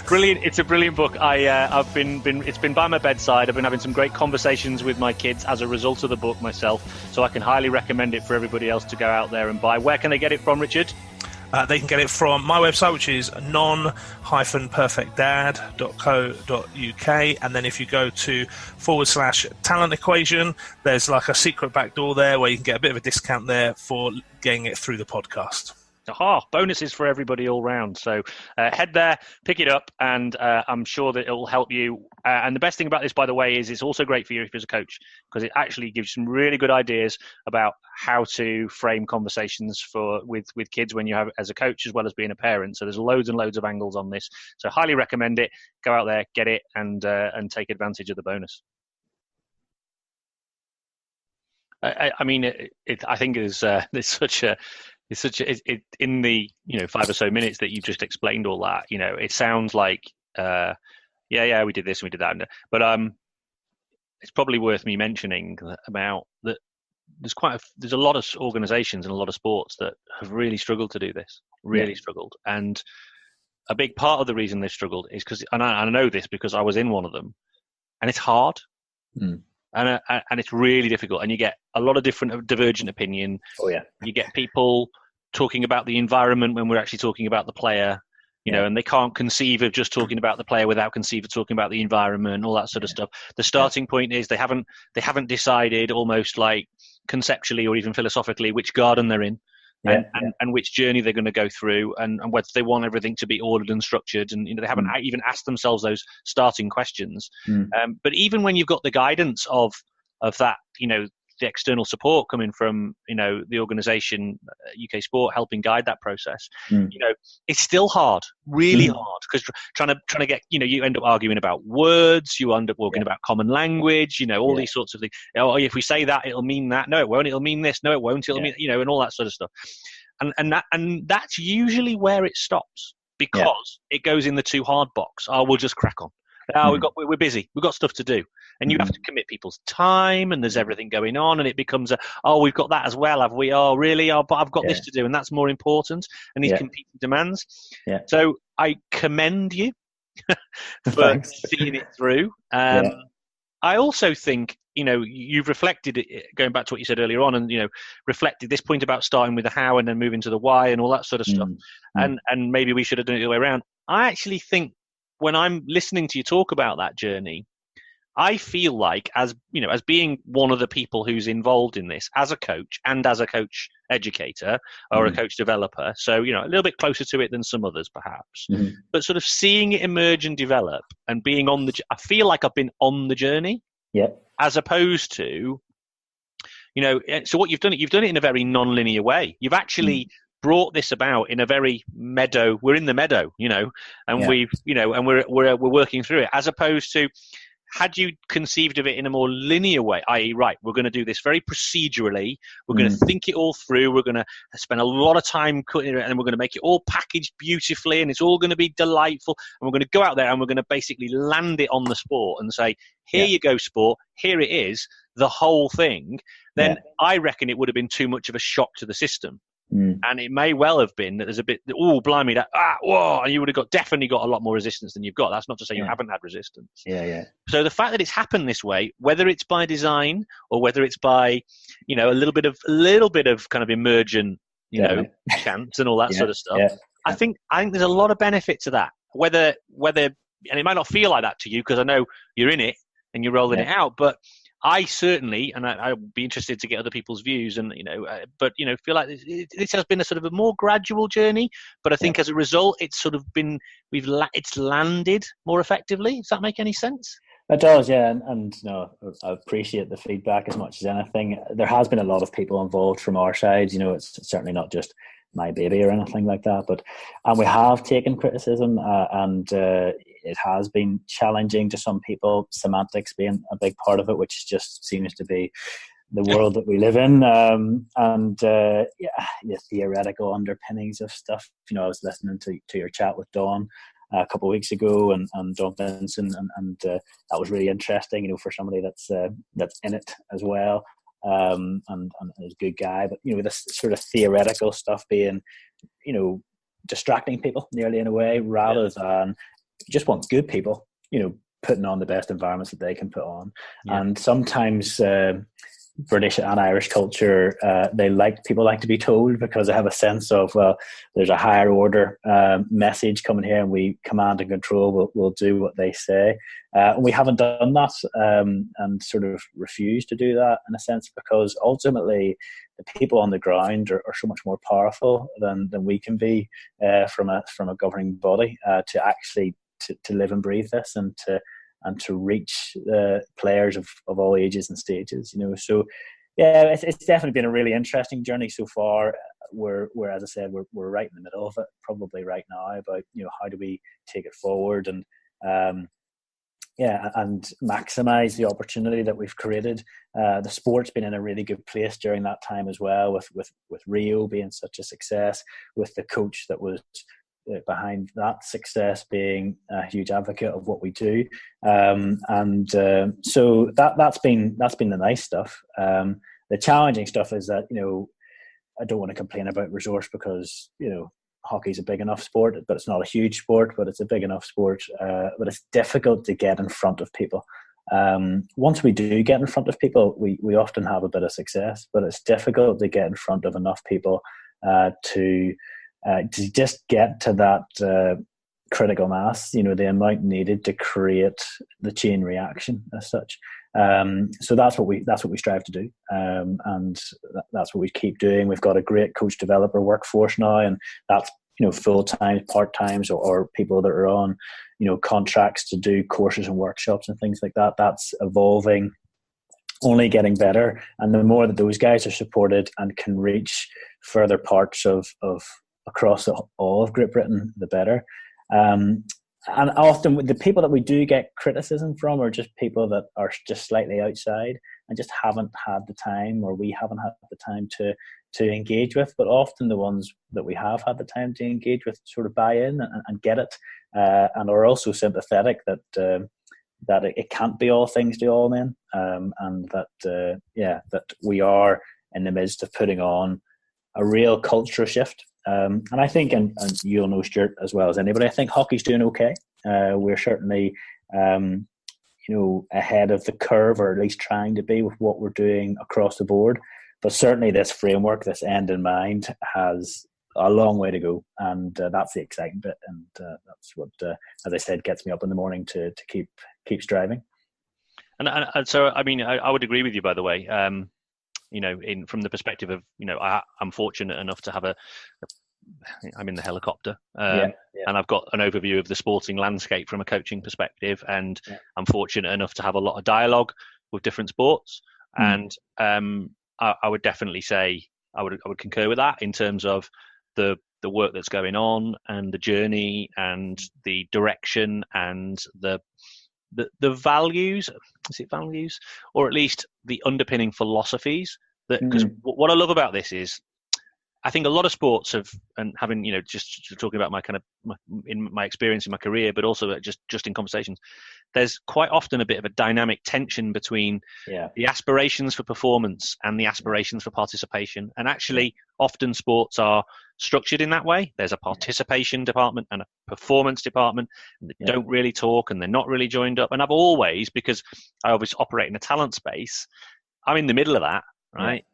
brilliant. It's a brilliant book. It's been by my bedside. I've been having some great conversations with my kids as a result of the book myself, so I can highly recommend it for everybody else to go out there and buy. Where can they get it from, Richard? They can get it from my website, which is non-perfectdad.co.uk, and then if you go to /talent equation, there's like a secret back door there where you can get a bit of a discount there for getting it through the podcast. Bonuses for everybody all round. So head there, pick it up, and I'm sure that it will help you. And the best thing about this, by the way, is it's also great for you if you're a coach, because it actually gives you some really good ideas about how to frame conversations with kids when you have as a coach as well as being a parent. So there's loads and loads of angles on this. So highly recommend it. Go out there, get it, and take advantage of the bonus. I think there's such a. In the 5 or so minutes that you've just explained all that, it sounds like we did this and we did that, but it's probably worth me mentioning about that there's a lot of organisations and a lot of sports that have really struggled to do this, struggled. And a big part of the reason they've struggled is because, and I know this because I was in one of them, and it's hard. And it's really difficult, and you get a lot of different divergent opinion. You get people talking about the environment when we're actually talking about the player, you know, and they can't conceive of just talking about the player without conceive of talking about the environment, all that sort of stuff. The starting point is they haven't decided, almost like conceptually or even philosophically, which garden they're in. And which journey they're going to go through, and whether they want everything to be ordered and structured, and they haven't even asked themselves those starting questions. But even when you've got the guidance of that, the external support coming from the organisation UK Sport helping guide that process, it's still hard, really hard, because trying to get you end up arguing about words, you end up talking about common language, all these sorts of things. Oh, if we say that, it'll mean that. No, it won't. It'll mean this. No, it won't. It'll mean and all that sort of stuff. And that's usually where it stops, because it goes in the too hard box. Oh, we'll just crack on. We're busy. We've got stuff to do. And you have to commit people's time, and there's everything going on, and it becomes we've got that as well, have we? Oh, really? Oh, but I've got this to do, and that's more important, and these competing demands. So I commend you for seeing it through. I also think, you've reflected, going back to what you said earlier on, and, reflected this point about starting with the how and then moving to the why and all that sort of stuff. And maybe we should have done it the other way around. I actually think when I'm listening to you talk about that journey, I feel like, as being one of the people who's involved in this as a coach and as a coach educator or a coach developer, so a little bit closer to it than some others perhaps, but sort of seeing it emerge and develop and being I feel like I've been on the journey, as opposed to, so what you've done it in a very non-linear way. You've actually brought this about in a very meadow. We're in the meadow, and we've, and we're working through it, as opposed to, had you conceived of it in a more linear way, i.e., right, we're going to do this very procedurally, we're going to think it all through, we're going to spend a lot of time cutting it, and we're going to make it all packaged beautifully, and it's all going to be delightful, and we're going to go out there and we're going to basically land it on the sport and say, here you go, sport, here it is, the whole thing, then I reckon it would have been too much of a shock to the system. And it may well have been that there's a bit, blimey, whoa, and you would have definitely got a lot more resistance than you've got. That's not to say you haven't had resistance. So the fact that it's happened this way, whether it's by design or whether it's by, a little bit of kind of emergent, chance and all that sort of stuff, I think there's a lot of benefit to that. Whether, and it might not feel like that to you because I know you're in it and you're rolling it out, but I certainly, and I would be interested to get other people's views, and feel like this has been a sort of a more gradual journey. But I think as a result, it's sort of been it's landed more effectively. Does that make any sense? It does, yeah. And I appreciate the feedback as much as anything. There has been a lot of people involved from our side. It's certainly not just my baby or anything like that. And we have taken criticism, and it has been challenging to some people, semantics being a big part of it, which just seems to be the world that we live in. The theoretical underpinnings of stuff. I was listening to your chat with Dawn a couple of weeks ago, and Dawn Vincent, and that was really interesting, for somebody that's in it as well. And is a good guy, but this sort of theoretical stuff being, distracting people nearly in a way, rather than just want good people, putting on the best environments that they can put on. And sometimes British and Irish culture, people like to be told, because they have a sense of, well, there's a higher order message coming here, and we command and control. We'll do what they say. And we haven't done that, and sort of refused to do that in a sense, because ultimately the people on the ground are so much more powerful than we can be from a governing body to actually to live and breathe this, and to reach players of all ages and stages. So it's definitely been a really interesting journey so far. We're as I said, we're right in the middle of it probably right now, about how do we take it forward and and maximize the opportunity that we've created. The sport's been in a really good place during that time as well, with Rio being such a success, with the coach that was behind that success being a huge advocate of what we do. So that's been the nice stuff. the challenging stuff is that, I don't want to complain about resource because, hockey's a big enough sport, but it's not a huge sport, but it's a big enough sport. But it's difficult to get in front of people. Once we do get in front of people, we often have a bit of success, but it's difficult to get in front of enough people to just get to that critical mass, the amount needed to create the chain reaction as such. So that's what we strive to do, and that's what we keep doing. We've got a great coach developer workforce now, and that's full time, part times, or people that are on contracts to do courses and workshops and things like that. That's evolving, only getting better, and the more that those guys are supported and can reach further parts of across all of Great Britain, the better. And often the people that we do get criticism from are just people that are just slightly outside and just haven't had the time, or we haven't had the time to engage with. But often the ones that we have had the time to engage with sort of buy in and get it, and are also sympathetic that it can't be all things to all men, and that we are in the midst of putting on a real culture shift. And I think, and you'll know, Stuart, as well as anybody, I think hockey's doing okay. We're certainly, ahead of the curve, or at least trying to be, with what we're doing across the board. But certainly this framework, this end in mind, has a long way to go. And that's the exciting bit. And that's what, as I said, gets me up in the morning to keep striving. And so, I mean, I would agree with you, by the way. From the perspective of, I'm fortunate enough to have I'm in the helicopter, and I've got an overview of the sporting landscape from a coaching perspective, and I'm fortunate enough to have a lot of dialogue with different sports, and I would definitely say I would concur with that in terms of the work that's going on, and the journey, and the direction, and the values. Is it values, or at least the underpinning philosophies? Because what I love about this is, I think a lot of sports have, and having, just talking about my experience in my career, but also just in conversations, there's quite often a bit of a dynamic tension between the aspirations for performance and the aspirations for participation. And actually, often sports are structured in that way. There's a participation department and a performance department, and they don't really talk, and they're not really joined up. And I've always, because I obviously operate in a talent space, I'm in the middle of that. Right,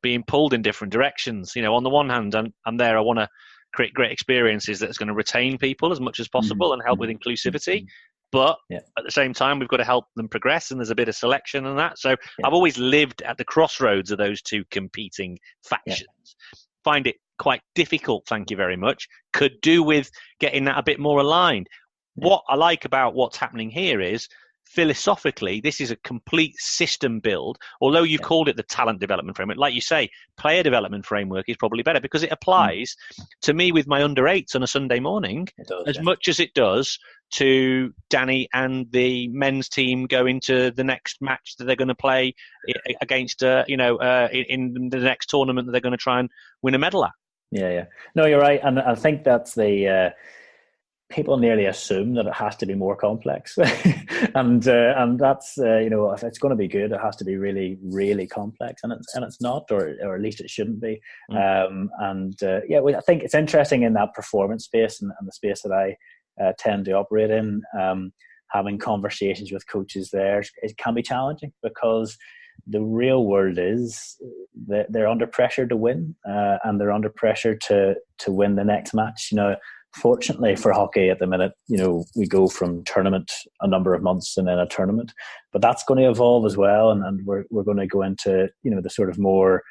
being pulled in different directions. On the one hand, I'm there. I want to create great experiences that's going to retain people as much as possible and help with inclusivity. But at the same time, we've got to help them progress, and there's a bit of selection and that. So I've always lived at the crossroads of those two competing factions. Find it quite difficult. Thank you very much. Could do with getting that a bit more aligned. What I like about what's happening here is, philosophically, this is a complete system build. Although you've called it the talent development framework, like you say, player development framework is probably better, because it applies to me with my under 8s on a Sunday morning much as it does to Danny and the men's team going to the next match that they're going to play against, in the next tournament that they're going to try and win a medal at. No, you're right, and I think that's the. People nearly assume that it has to be more complex, and that's if it's going to be good, it has to be really, really complex, and it's not, or at least it shouldn't be. I think it's interesting in that performance space and the space that I tend to operate in. Having conversations with coaches there, it can be challenging, because the real world is that they're under pressure to win, and they're under pressure to win the next match. Fortunately for hockey at the minute, we go from tournament a number of months and then a tournament, but that's going to evolve as well, and we're going to go into the sort of more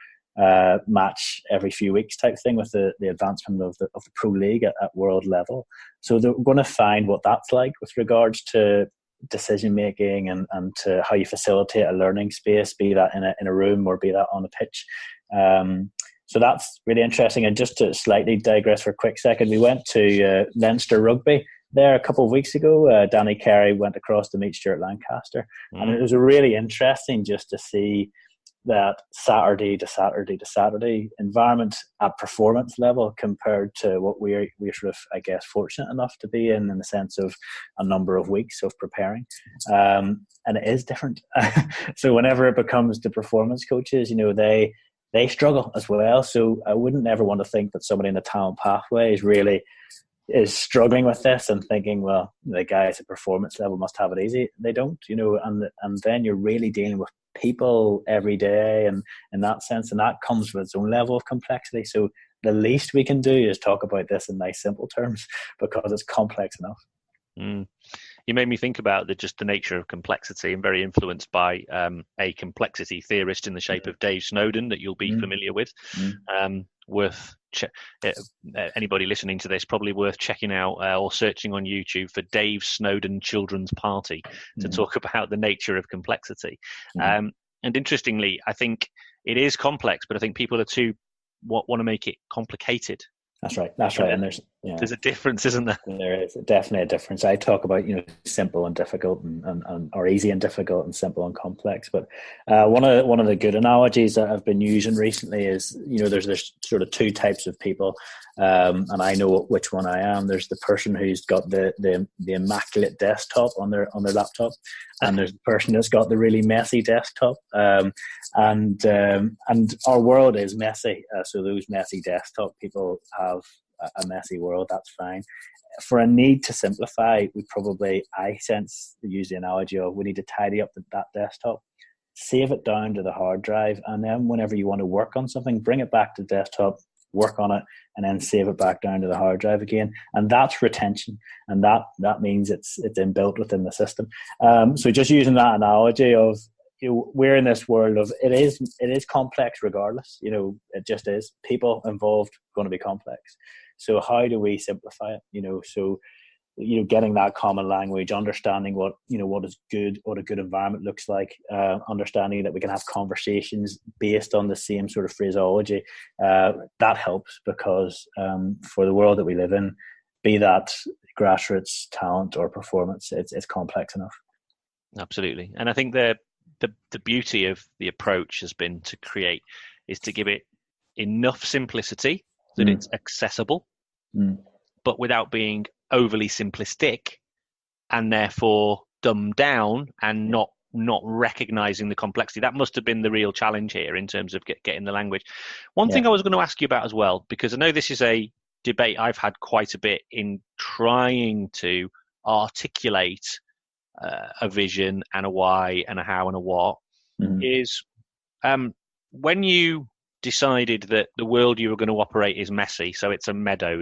match every few weeks type thing with the advancement of the pro league at world level. So we're going to find what that's like with regards to decision making and to how you facilitate a learning space, be that in a room or be that on a pitch. So that's really interesting. And just to slightly digress for a quick second, we went to Leinster Rugby there a couple of weeks ago. Danny Carey went across to meet Stuart Lancaster. And it was really interesting just to see that Saturday to Saturday to Saturday environment at performance level compared to what we're sort of, I guess, fortunate enough to be in the sense of a number of weeks of preparing. And it is different. So whenever it becomes the performance coaches, they struggle as well. So I wouldn't ever want to think that somebody in the talent pathway is struggling with this and thinking, well, the guys at performance level must have it easy. They don't, and then you're really dealing with people every day, and in that sense, and that comes with its own level of complexity. So the least we can do is talk about this in nice simple terms, because it's complex enough. You made me think about the nature of complexity. I'm very influenced by a complexity theorist in the shape of Dave Snowden that you'll be familiar with. Anybody listening to this, probably worth checking out or searching on YouTube for Dave Snowden Children's Party to talk about the nature of complexity. And interestingly, I think it is complex, but I think people are want to make it complicated. That's right. And there's a difference, isn't there? There is definitely a difference. I talk about simple and difficult, and or easy and difficult, and simple and complex. But one of the good analogies that I've been using recently is there's sort of two types of people, and I know which one I am. There's the person who's got the immaculate desktop on their laptop, and there's the person that's got the really messy desktop. And our world is messy, so those messy desktop people have a messy world. That's fine. For a need to simplify, I use the analogy of we need to tidy up that desktop, save it down to the hard drive, and then whenever you want to work on something, bring it back to the desktop, work on it, and then save it back down to the hard drive again. And that's retention, and that means it's inbuilt within the system. So just using that analogy of we're in this world of it is complex regardless. It just is. People involved going to be complex. So how do we simplify it? So getting that common language, understanding what is good, what a good environment looks like, understanding that we can have conversations based on the same sort of phraseology. That helps, because for the world that we live in, be that grassroots talent or performance, it's complex enough. Absolutely. And I think the beauty of the approach has been to give it enough simplicity that it's accessible, but without being overly simplistic and therefore dumbed down and not recognizing the complexity. That must have been the real challenge here in terms of getting the language. One thing I was going to ask you about as well, because I know this is a debate I've had quite a bit in trying to articulate a vision and a why and a how and a what, is when you decided that the world you were going to operate is messy, so it's a meadow,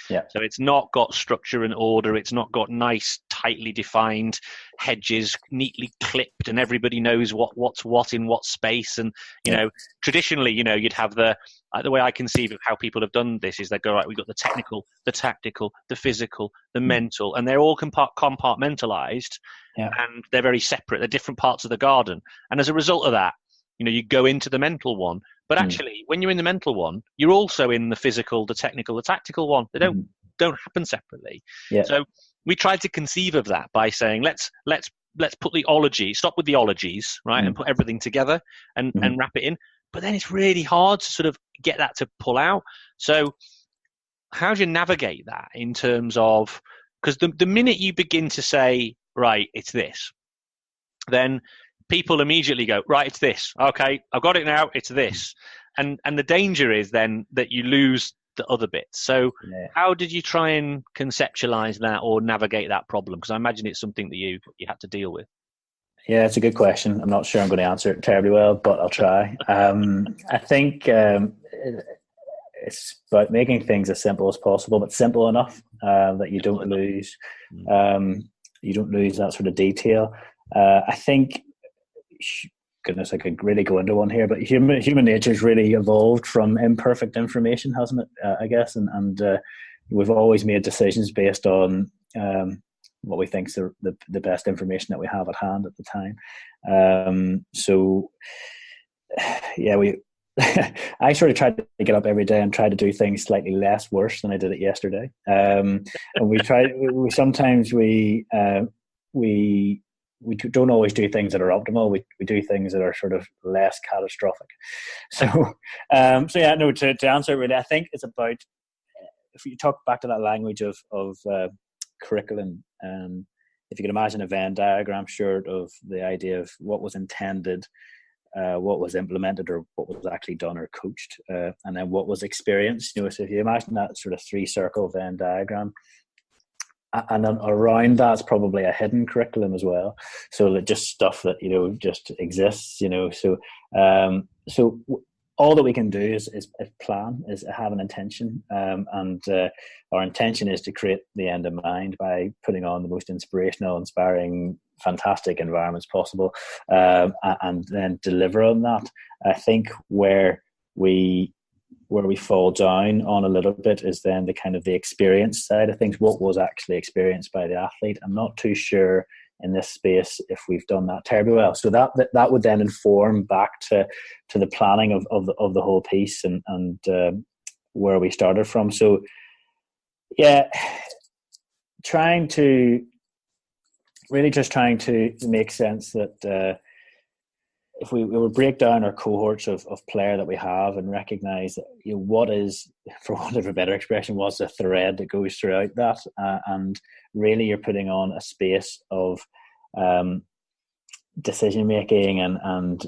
so it's not got structure and order, it's not got nice tightly defined hedges neatly clipped and everybody knows what's what in what space, and traditionally you'd have the way I conceive of how people have done this is they go, right, we've got the technical, the tactical, the physical, the mental, and they're all compartmentalized, and they're very separate. They're different parts of the garden, and as a result of that, you go into the mental one, but actually when you're in the mental one, you're also in the physical, the technical, the tactical one. They don't happen separately. So we tried to conceive of that by saying let's put the ology, stop with the ologies, right, and put everything together and wrap it in. But then it's really hard to sort of get that to pull out. So how do you navigate that in terms of, because the minute you begin to say, right, it's this, then people immediately go, right, it's this. Okay, I've got it now, it's this. And the danger is then that you lose the other bits. So how did you try and conceptualize that or navigate that problem? Because I imagine it's something that you had to deal with. Yeah, it's a good question. I'm not sure I'm going to answer it terribly well, but I'll try. I think it's about making things as simple as possible, but simple enough that you don't lose that sort of detail. I think, goodness, I could really go into one here, but human nature's really evolved from imperfect information, hasn't it? I guess, and we've always made decisions based on what we think is the best information that we have at hand at the time. So I sort of tried to get up every day and try to do things slightly less worse than I did it yesterday. And we don't always do things that are optimal. We do things that are sort of less catastrophic. So, to answer it really, I think it's about, if you talk back to that language of curriculum, if you can imagine a Venn diagram short of the idea of what was intended, what was implemented, or what was actually done or coached, and then what was experienced. So if you imagine that sort of 3-circle Venn diagram, and then around that's probably a hidden curriculum as well. So that just stuff that just exists. So all that we can do is plan, is have an intention, and our intention is to create the end in mind by putting on the most inspirational, inspiring, fantastic environments possible, and then deliver on that. I think where we fall down on a little bit is then the kind of the experience side of things. What was actually experienced by the athlete? I'm not too sure in this space if we've done that terribly well. So that would then inform back to the planning of the whole piece and where we started from. So yeah, trying to make sense that if we will break down our cohorts of player that we have and recognize that what is, for want of a better expression, what's the thread that goes throughout that, and really you're putting on a space of decision making and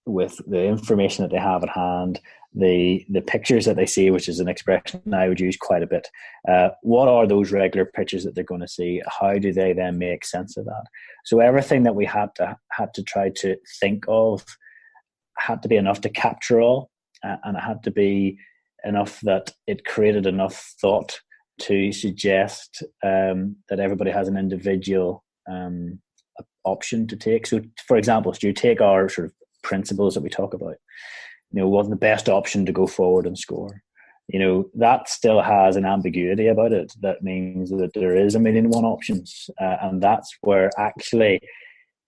with the information that they have at hand, the pictures that they see, which is an expression I would use quite a bit. What are those regular pictures that they're going to see? How do they then make sense of that? So everything that we had to try to think of had to be enough to capture all, and it had to be enough that it created enough thought to suggest that everybody has an individual option to take. So, for example, do you take our sort of principles that we talk about? Wasn't the best option to go forward and score. That still has an ambiguity about it. That means that there is 1,000,001 options, and that's where actually,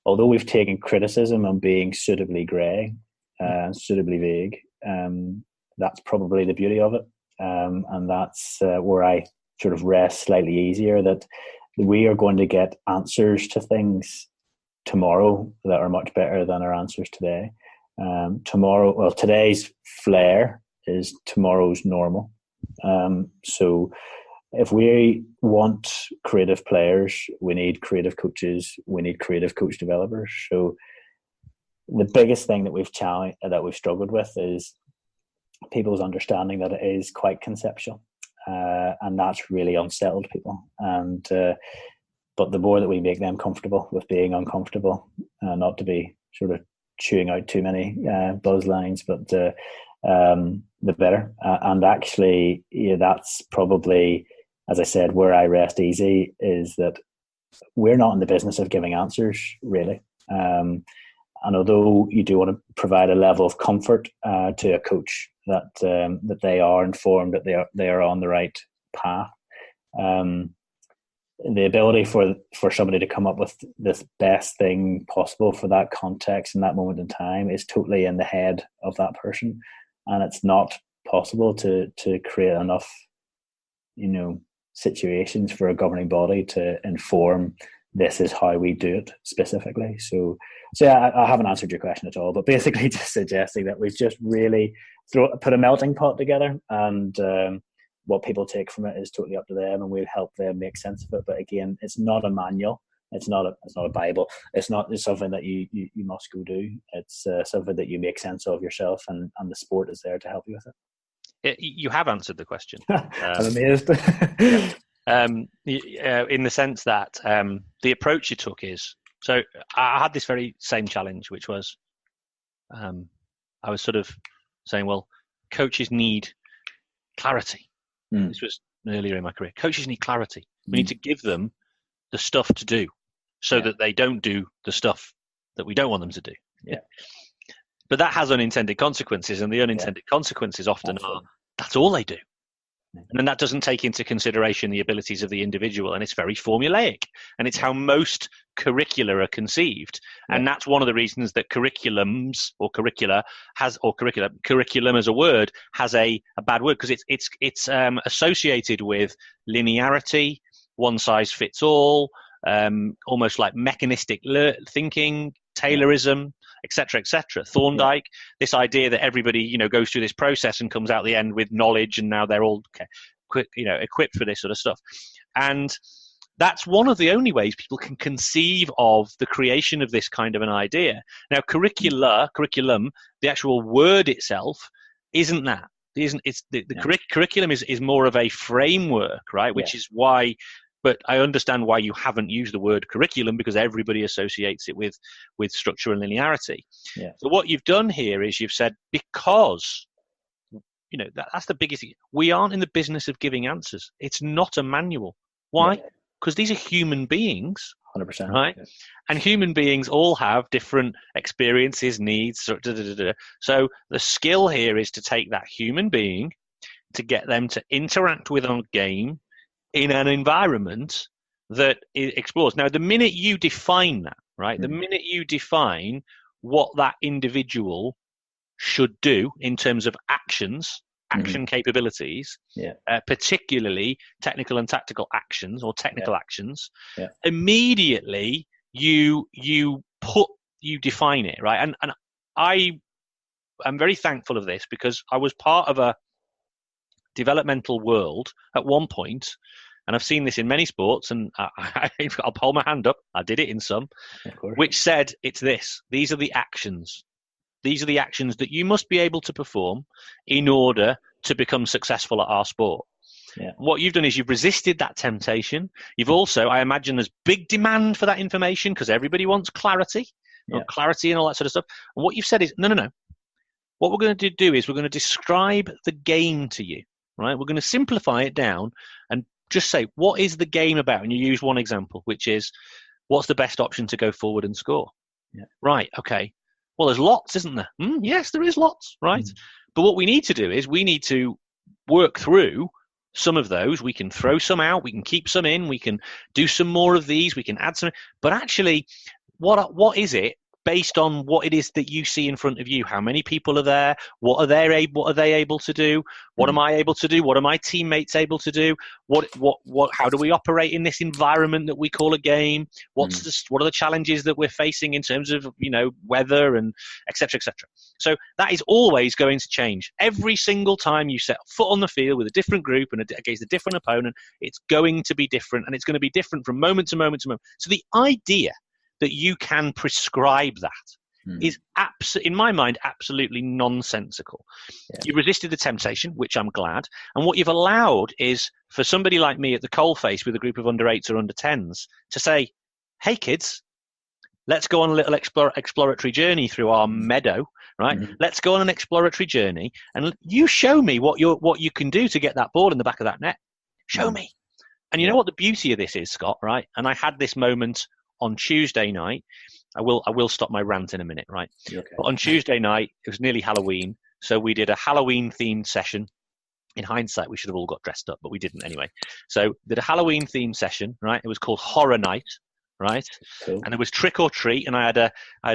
although we've taken criticism on being suitably grey, suitably vague, that's probably the beauty of it, and that's where I sort of rest slightly easier, that we are going to get answers to things tomorrow that are much better than our answers today. Today's flair is tomorrow's normal. So if we want creative players, we need creative coaches, we need creative coach developers. So the biggest thing that we've struggled with is people's understanding that it is quite conceptual, and that's really unsettled people. And but the more that we make them comfortable with being uncomfortable, not to be sort of chewing out too many buzz lines, but the better. And actually, that's probably, as I said, where I rest easy, is that we're not in the business of giving answers, really. And although you do want to provide a level of comfort to a coach that they are informed, that they are on the right path, the ability for somebody to come up with this best thing possible for that context and that moment in time is totally in the head of that person, and it's not possible to create enough situations for a governing body to inform this is how we do it specifically. So yeah, I haven't answered your question at all, but basically just suggesting that we've just really put a melting pot together, and what people take from it is totally up to them, and we'll help them make sense of it. But again, it's not a manual. It's not a Bible. It's something that you must go do. It's something that you make sense of yourself, and the sport is there to help you with it. You have answered the question. I'm amazed. In the sense that the approach you took is, so I had this very same challenge, which was I was sort of saying, well, coaches need clarity. This was earlier in my career. Coaches need clarity. We need to give them the stuff to do so that they don't do the stuff that we don't want them to do. Yeah. But that has unintended consequences, and the unintended consequences often are that's all they do. And then that doesn't take into consideration the abilities of the individual, and it's very formulaic, and it's how most curricula are conceived. And that's one of the reasons that curriculum as a word has a bad word, because it's associated with linearity, one size fits all, almost like mechanistic thinking, Taylorism, etc., etc. Thorndike, this idea that everybody, goes through this process and comes out the end with knowledge, and now they're all equipped for this sort of stuff. And that's one of the only ways people can conceive of the creation of this kind of an idea. Now, curriculum, the actual word itself, isn't that. It's the curriculum is more of a framework, right? Which is why. But I understand why you haven't used the word curriculum, because everybody associates it with structure and linearity. Yeah. So what you've done here is you've said, because, that's the biggest thing. We aren't in the business of giving answers. It's not a manual. Why? Because these are human beings. 100%. Right? Yeah. And human beings all have different experiences, needs. So the skill here is to take that human being, to get them to interact with a game in an environment that it explores. Now, the minute you define that, right, the minute you define what that individual should do in terms of action capabilities, particularly technical and tactical actions or technical actions, immediately you define it, right? And I'm very thankful of this, because I was part of a developmental world at one point, and I've seen this in many sports, and I'll hold my hand up, I did it in some, which said these are the actions that you must be able to perform in order to become successful at our sport. What you've done is you've resisted that temptation. You've also, I imagine, there's big demand for that information because everybody wants clarity and all that sort of stuff. And what you've said is, no. What we're going to do is we're going to describe the game to you. Right, we're going to simplify it down and just say, what is the game about? And you use one example, which is, what's the best option to go forward and score? Right, okay. Well, there's lots, isn't there? Yes, there is lots, right? But what we need to do is we need to work through some of those. We can throw some out, we can keep some in, we can do some more of these, we can add some. But actually, what is it? Based on what it is that you see in front of you, how many people are there, what are they able to do, what am I able to do, what are my teammates able to do, how do we operate in this environment that we call a game, what are the challenges that we're facing in terms of weather and etc. So that is always going to change every single time you set foot on the field with a different group and against a different opponent. It's going to be different, and it's going to be different from moment to moment to moment. So the idea that you can prescribe that is, in my mind, absolutely nonsensical. You resisted the temptation, which I'm glad. And what you've allowed is for somebody like me at the coalface with a group of under 8s or under 10s to say, hey, kids, let's go on a little exploratory journey through our meadow, right? Let's go on an exploratory journey, and you show me what you can do to get that ball in the back of that net. Show me. And you know what the beauty of this is, Scott, right? And I had this moment on Tuesday night. I will stop my rant in a minute, right? Okay. But on Tuesday night, it was nearly Halloween, so we did a Halloween-themed session. In hindsight, we should have all got dressed up, but we didn't anyway. So did a Halloween-themed session, right? It was called Horror Night, right? Cool. And it was trick or treat, and I had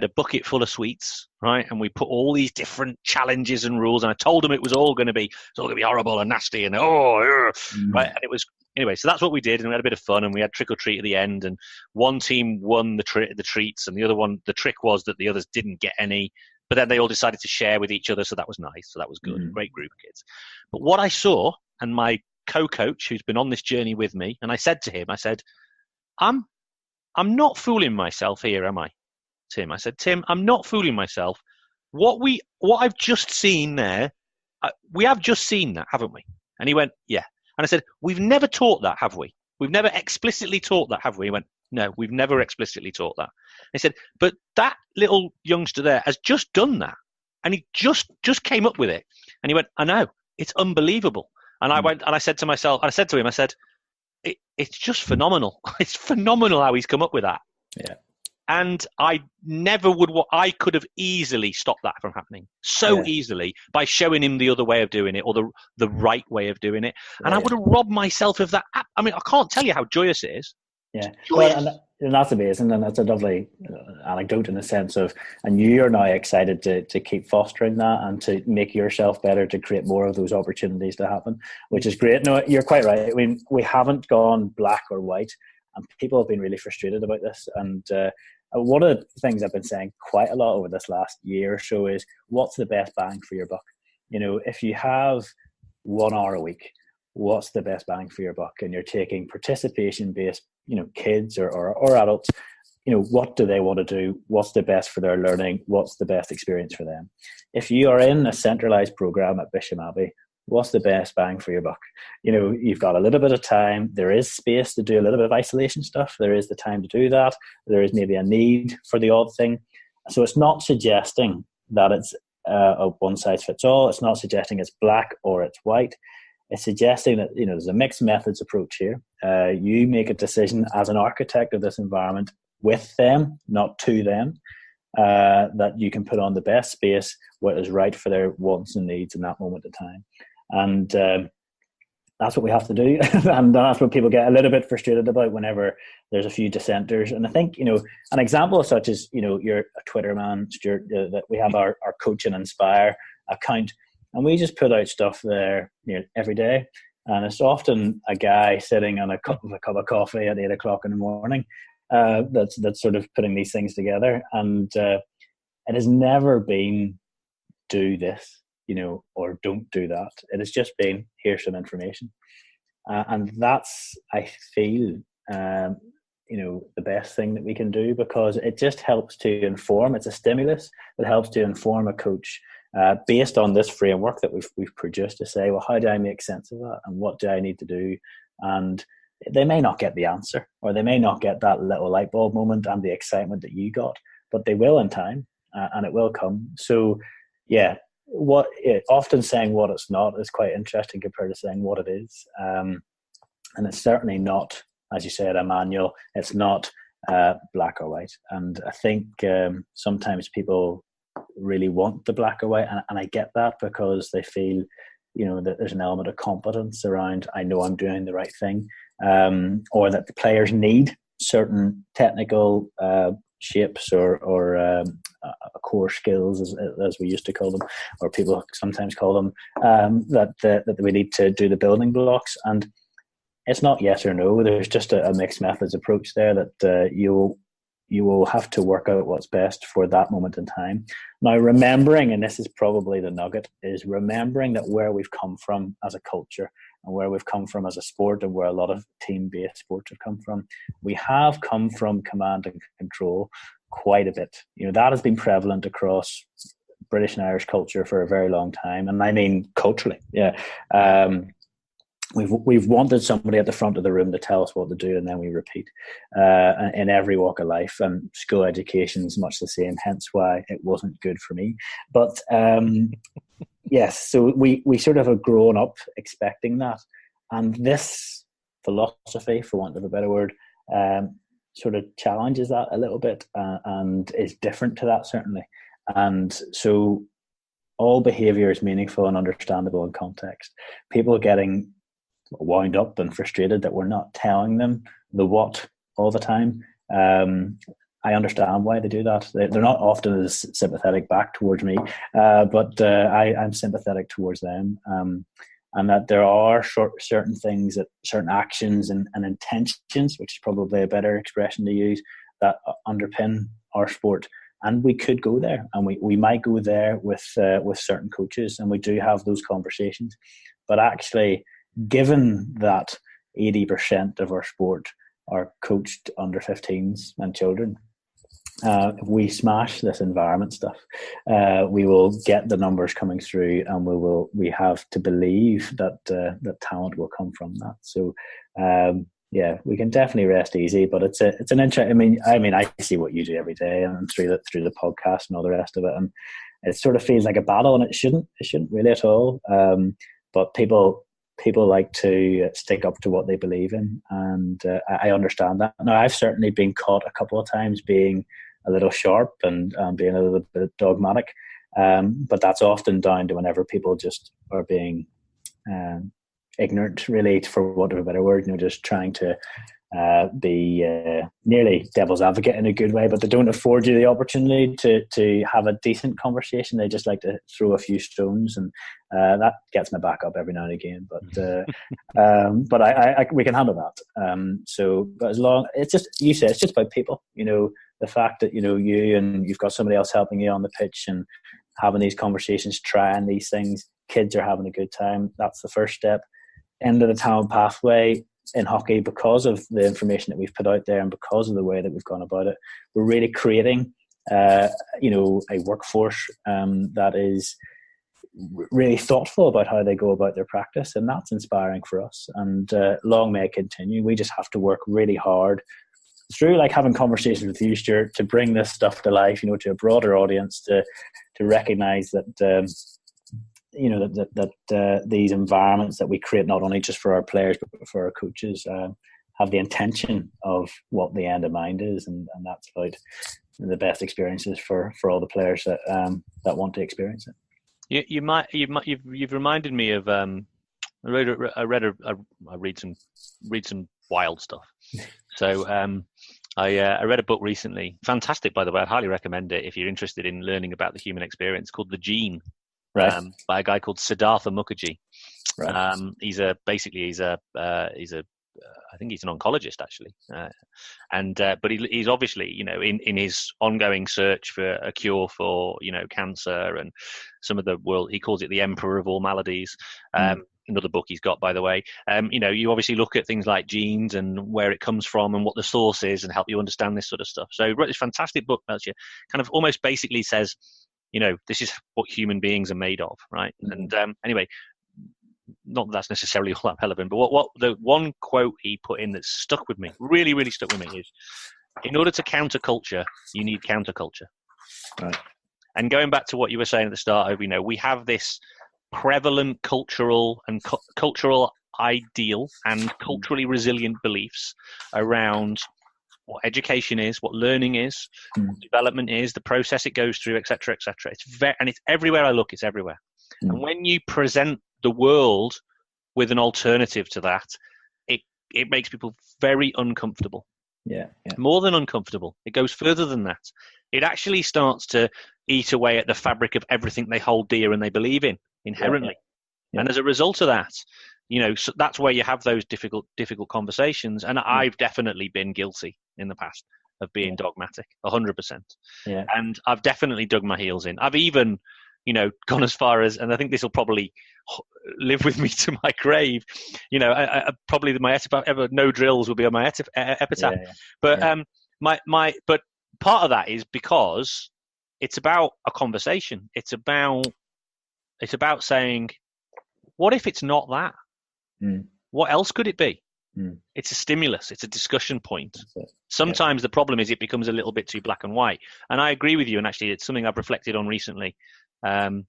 a bucket full of sweets, right? And we put all these different challenges and rules, and I told them it was all going to be horrible and nasty, and right? And it was. Anyway, so that's what we did, and we had a bit of fun, and we had trick or treat at the end, and one team won the treats, and the other one, the trick was that the others didn't get any, but then they all decided to share with each other, so that was nice, so that was good, great group of kids. But what I saw, and my co-coach, who's been on this journey with me, and I said to him, I'm not fooling myself here, am I, Tim? I said, Tim, I'm not fooling myself. What I've just seen there, we have just seen that, haven't we? And he went, yeah. And I said, we've never taught that, have we? We've never explicitly taught that, have we? He went, no, we've never explicitly taught that. He said, but that little youngster there has just done that. And he just came up with it. And he went, I know, it's unbelievable. And I went, and I said to myself, I said to him, I said, it's just phenomenal. It's phenomenal how he's come up with that. Yeah. And I could have easily stopped that from happening easily by showing him the other way of doing it, or the right way of doing it. And I would have robbed myself of that. I mean, I can't tell you how joyous it is. Yeah. Well, and that's amazing. And that's a lovely anecdote in the sense of, and you're now excited to keep fostering that and to make yourself better, to create more of those opportunities to happen, which is great. No, you're quite right. I mean, we haven't gone black or white. and people have been really frustrated about this. And one of the things I've been saying quite a lot over this last year or so is, what's the best bang for your buck? If you have 1 hour a week, what's the best bang for your buck? And you're taking participation-based, kids or adults, what do they want to do? What's the best for their learning? What's the best experience for them? If you are in a centralized program at Bisham Abbey, what's the best bang for your buck? You've got a little bit of time. There is space to do a little bit of isolation stuff. There is the time to do that. There is maybe a need for the odd thing. So it's not suggesting that it's a one size fits all. It's not suggesting it's black or it's white. It's suggesting that, there's a mixed methods approach here. You make a decision as an architect of this environment with them, not to them, that you can put on the best space, what is right for their wants and needs in that moment of time. And that's what we have to do. And that's what people get a little bit frustrated about whenever there's a few dissenters. And I think, an example of such is, you're a Twitter man, Stuart, that we have our Coach and Inspire account, and we just put out stuff there every day. And it's often a guy sitting on a cup of coffee at 8 o'clock in the morning that's sort of putting these things together. And it has never been do this, or don't do that. It has just been, here's some information. And that's, I feel, the best thing that we can do, because it just helps to inform. It's a stimulus that helps to inform a coach based on this framework that we've produced, to say, well, how do I make sense of that? And what do I need to do? And they may not get the answer, or they may not get that little light bulb moment and the excitement that you got, but they will in time, and it will come. So, yeah, often saying what it's not is quite interesting compared to saying what it is. And it's certainly not, as you said, a manual. It's not black or white. And I think sometimes people really want the black or white, and I get that, because they feel, that there's an element of competence around, I know I'm doing the right thing, or that the players need certain technical shapes or core skills, as we used to call them, or people sometimes call them, that we need to do the building blocks. And it's not yes or no. There's just a mixed methods approach there, that you will have to work out what's best for that moment in time. Now, remembering, and this is probably the nugget, is remembering that where we've come from as a culture, and where we've come from as a sport, and where a lot of team-based sports have come from, we have come from command and control quite a bit. That has been prevalent across British and Irish culture for a very long time, and I mean culturally. Yeah. We've wanted somebody at the front of the room to tell us what to do, and then we repeat in every walk of life. And school education is much the same, hence why it wasn't good for me. But yes, so we sort of have grown up expecting that. And this philosophy, for want of a better word, sort of challenges that a little bit, and is different to that, certainly. And so all behaviour is meaningful and understandable in context. People getting wound up and frustrated that we're not telling them the what all the time. I understand why they do that. They're not often as sympathetic back towards me, but I'm sympathetic towards them. And that there are certain things, that certain actions and intentions, which is probably a better expression to use, that underpin our sport. And we could go there, and we might go there with certain coaches, and we do have those conversations. But actually, given that 80% of our sport are coached under 15s and children, if we smash this environment stuff, we will get the numbers coming through, and we have to believe that that talent will come from that. So yeah, we can definitely rest easy. But it's an interest. I mean, I see what you do every day, and through the podcast and all the rest of it, and it sort of feels like a battle, and it shouldn't really at all. But people like to stick up to what they believe in, and I understand that. Now, I've certainly been caught a couple of times being a little sharp and being a little bit dogmatic, but that's often down to whenever people just are being ignorant, really, for want of a better word, just trying to be nearly devil's advocate in a good way, but they don't afford you the opportunity to have a decent conversation. They just like to throw a few stones That gets me back up every now and again, but we can handle that. But as long, it's just, you say, it's just about people, the fact that, you and you've got somebody else helping you on the pitch and having these conversations, trying these things, kids are having a good time. That's the first step. Into the talent pathway in hockey, because of the information that we've put out there and because of the way that we've gone about it, we're really creating, a workforce that is really thoughtful about how they go about their practice, and that's inspiring for us. And long may it continue. We just have to work really hard through, like, having conversations with you, Stuart, to bring this stuff to life, to a broader audience, to recognise that. That these environments that we create, not only just for our players but for our coaches, have the intention of what the end of mind is, and that's about the best experiences for all the players that want to experience it. You've reminded me of I read some wild stuff. So I read a book recently, fantastic, by the way. I'd highly recommend it if you're interested in learning about the human experience, called The Gene. Right. By a guy called Siddhartha Mukherjee. Right. He's a I think he's an oncologist, actually, but he's obviously, in his ongoing search for a cure for cancer and some of the world, he calls it the emperor of all maladies. Another book he's got, by the way. You obviously look at things like genes and where it comes from and what the source is, and help you understand this sort of stuff. So he wrote this fantastic book that kind of almost basically says, this is what human beings are made of, right? And anyway, not that that's necessarily all that relevant, but what the one quote he put in that stuck with me, really, really stuck with me, is, in order to counter culture, you need counterculture. Right. And going back to what you were saying at the start of, we have this prevalent cultural ideal and culturally resilient beliefs around what education is, what learning is, what development is, the process it goes through, etc., etc. And it's everywhere I look. It's everywhere. And when you present the world with an alternative to that, it makes people very uncomfortable. Yeah. More than uncomfortable. It goes further than that. It actually starts to eat away at the fabric of everything they hold dear and they believe in inherently. Yeah. And as a result of that, so that's where you have those difficult conversations. And I've definitely been guilty in the past of being dogmatic, 100%. Yeah. And I've definitely dug my heels in. I've even, gone as far as, and I think this will probably live with me to my grave. Probably my ever no drills will be on my epitaph. Yeah. But but part of that is because it's about a conversation. It's about saying, what if it's not that? What else could it be? It's a stimulus. It's a discussion point. Sometimes the problem is it becomes a little bit too black and white. And I agree with you. And actually, it's something I've reflected on recently, and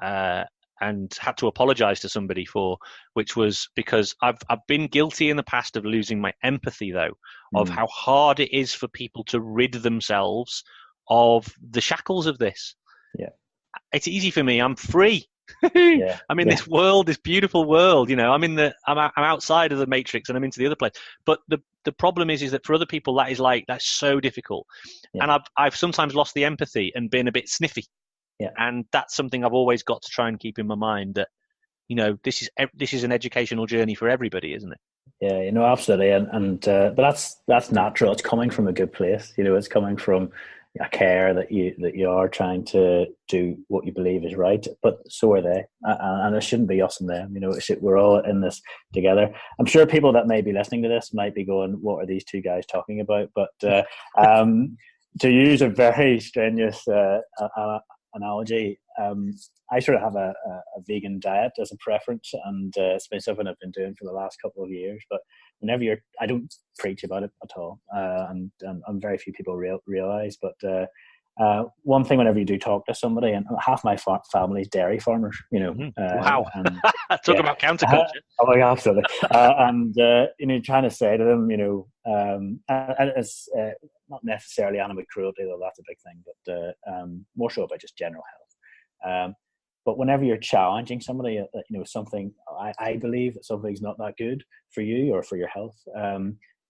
had to apologize to somebody for, which was because I've been guilty in the past of losing my empathy, though, of how hard it is for people to rid themselves of the shackles of this. Yeah, it's easy for me. I'm free. I'm in this world, this beautiful world. I'm outside of the matrix and I'm into the other place. But the problem is that for other people that's so difficult. And I've sometimes lost the empathy and been a bit sniffy. And that's something I've always got to try and keep in my mind, that this is an educational journey for everybody, isn't it? Yeah, absolutely. And but that's natural. It's coming from a good place. It's coming from a care that you are trying to do what you believe is right, but so are they, and it shouldn't be us and them. We're all in this together. I'm sure people that may be listening to this might be going, "What are these two guys talking about?" But to use a very strenuous analogy, I sort of have a vegan diet as a preference, and it's been something I've been doing for the last couple of years. But whenever I don't preach about it at all, and very few people realize. But one thing, whenever you do talk to somebody, and half my family's dairy farmers, wow, talk about counterculture. Oh, yeah, absolutely. And trying to say to them, and it's not necessarily animal cruelty, though that's a big thing, but more so about just general health. But whenever you're challenging somebody, something, I believe that something's not that good for you or for your health,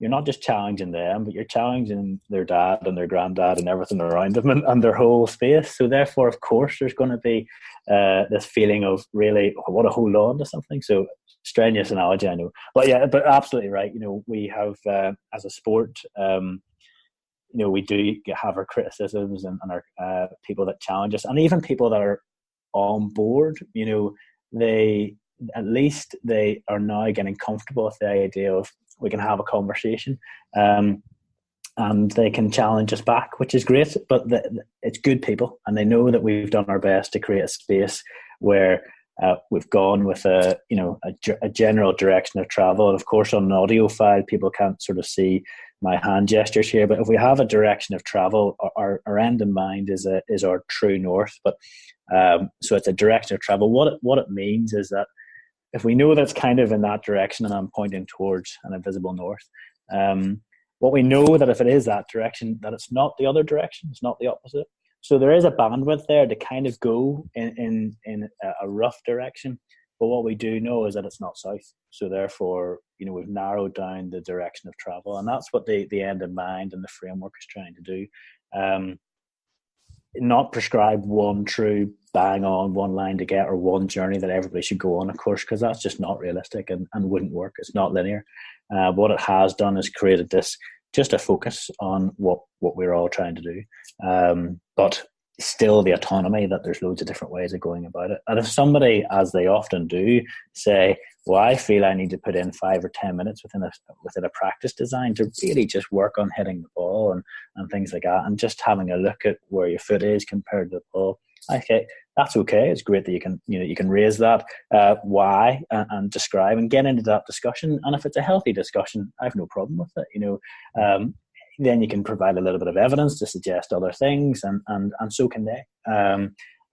you're not just challenging them, but you're challenging their dad and their granddad and everything around them, and their whole space. So therefore, of course, there's going to be this feeling of really, I want to hold on to something. So strenuous analogy, I know, but yeah, but absolutely right. We have as a sport, we do have our criticisms and our people that challenge us, and even people that are on board. They are now getting comfortable with the idea of we can have a conversation, and they can challenge us back, which is great. But it's good people, and they know that we've done our best to create a space where we've gone with a general direction of travel. And of course, on an audio file, people can't sort of see my hand gestures here, but if we have a direction of travel, our end in mind is our true north. But so it's a direction of travel. What it means is that if we know that's kind of in that direction, and I'm pointing towards an invisible north, what we know that if it is that direction, that it's not the other direction, it's not the opposite. So there is a bandwidth there to kind of go in a rough direction. But what we do know is that it's not south. So therefore, we've narrowed down the direction of travel. And that's what the end in mind and the framework is trying to do. Not prescribe one true bang on one line to get, or one journey that everybody should go on, of course, because that's just not realistic and wouldn't work. It's not linear. What it has done is created this, just a focus on what we're all trying to do. But still the autonomy that there's loads of different ways of going about it. And if somebody, as they often do, say, well, I feel I need to put in 5 or 10 minutes within a practice design to really just work on hitting the ball and things like that, and just having a look at where your foot is compared to the ball, okay, that's okay. It's great that you can raise that why and describe and get into that discussion. And if it's a healthy discussion, I have no problem with it. Then you can provide a little bit of evidence to suggest other things, and so can they.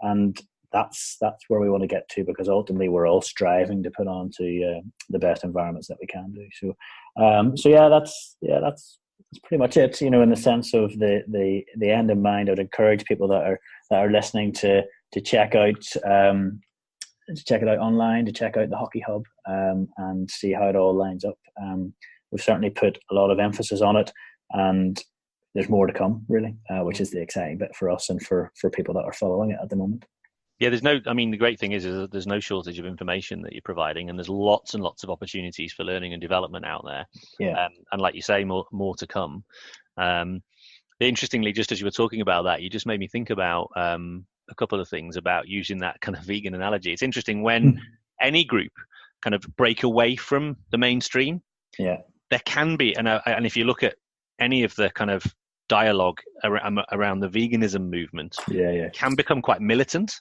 And that's where we want to get to, because ultimately we're all striving to put on to the best environments that we can do. So that's pretty much it. In the sense of the end in mind, I would encourage people that are listening to check out it out online, to check out the Hockey Hub, and see how it all lines up. We've certainly put a lot of emphasis on it, and there's more to come, really, which is the exciting bit for us and for people that are following it at the moment. Yeah, the great thing is that there's no shortage of information that you're providing, and there's lots and lots of opportunities for learning and development out there. Yeah. And like you say, more to come. Interestingly, just as you were talking about that, you just made me think about a couple of things about using that kind of vegan analogy. It's interesting when any group kind of break away from the mainstream. Yeah. There can be, and if you look at any of the kind of dialogue around the veganism movement, it can become quite militant.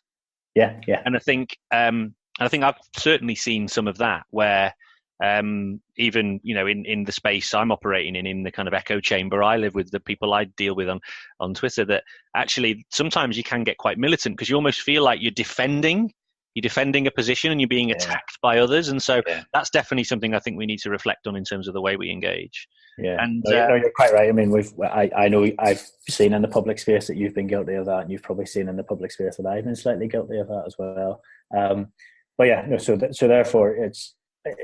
Yeah. And I think I've certainly seen some of that, where even in the space I'm operating in the kind of echo chamber I live with, the people I deal with on Twitter, that actually sometimes you can get quite militant, because you almost feel like you're defending a position and you're being attacked by others. And so that's definitely something I think we need to reflect on in terms of the way we engage. Yeah, and you're quite right. I mean, I know I've seen in the public space that you've been guilty of that, and you've probably seen in the public space that I've been slightly guilty of that as well. But yeah, no. So therefore, it's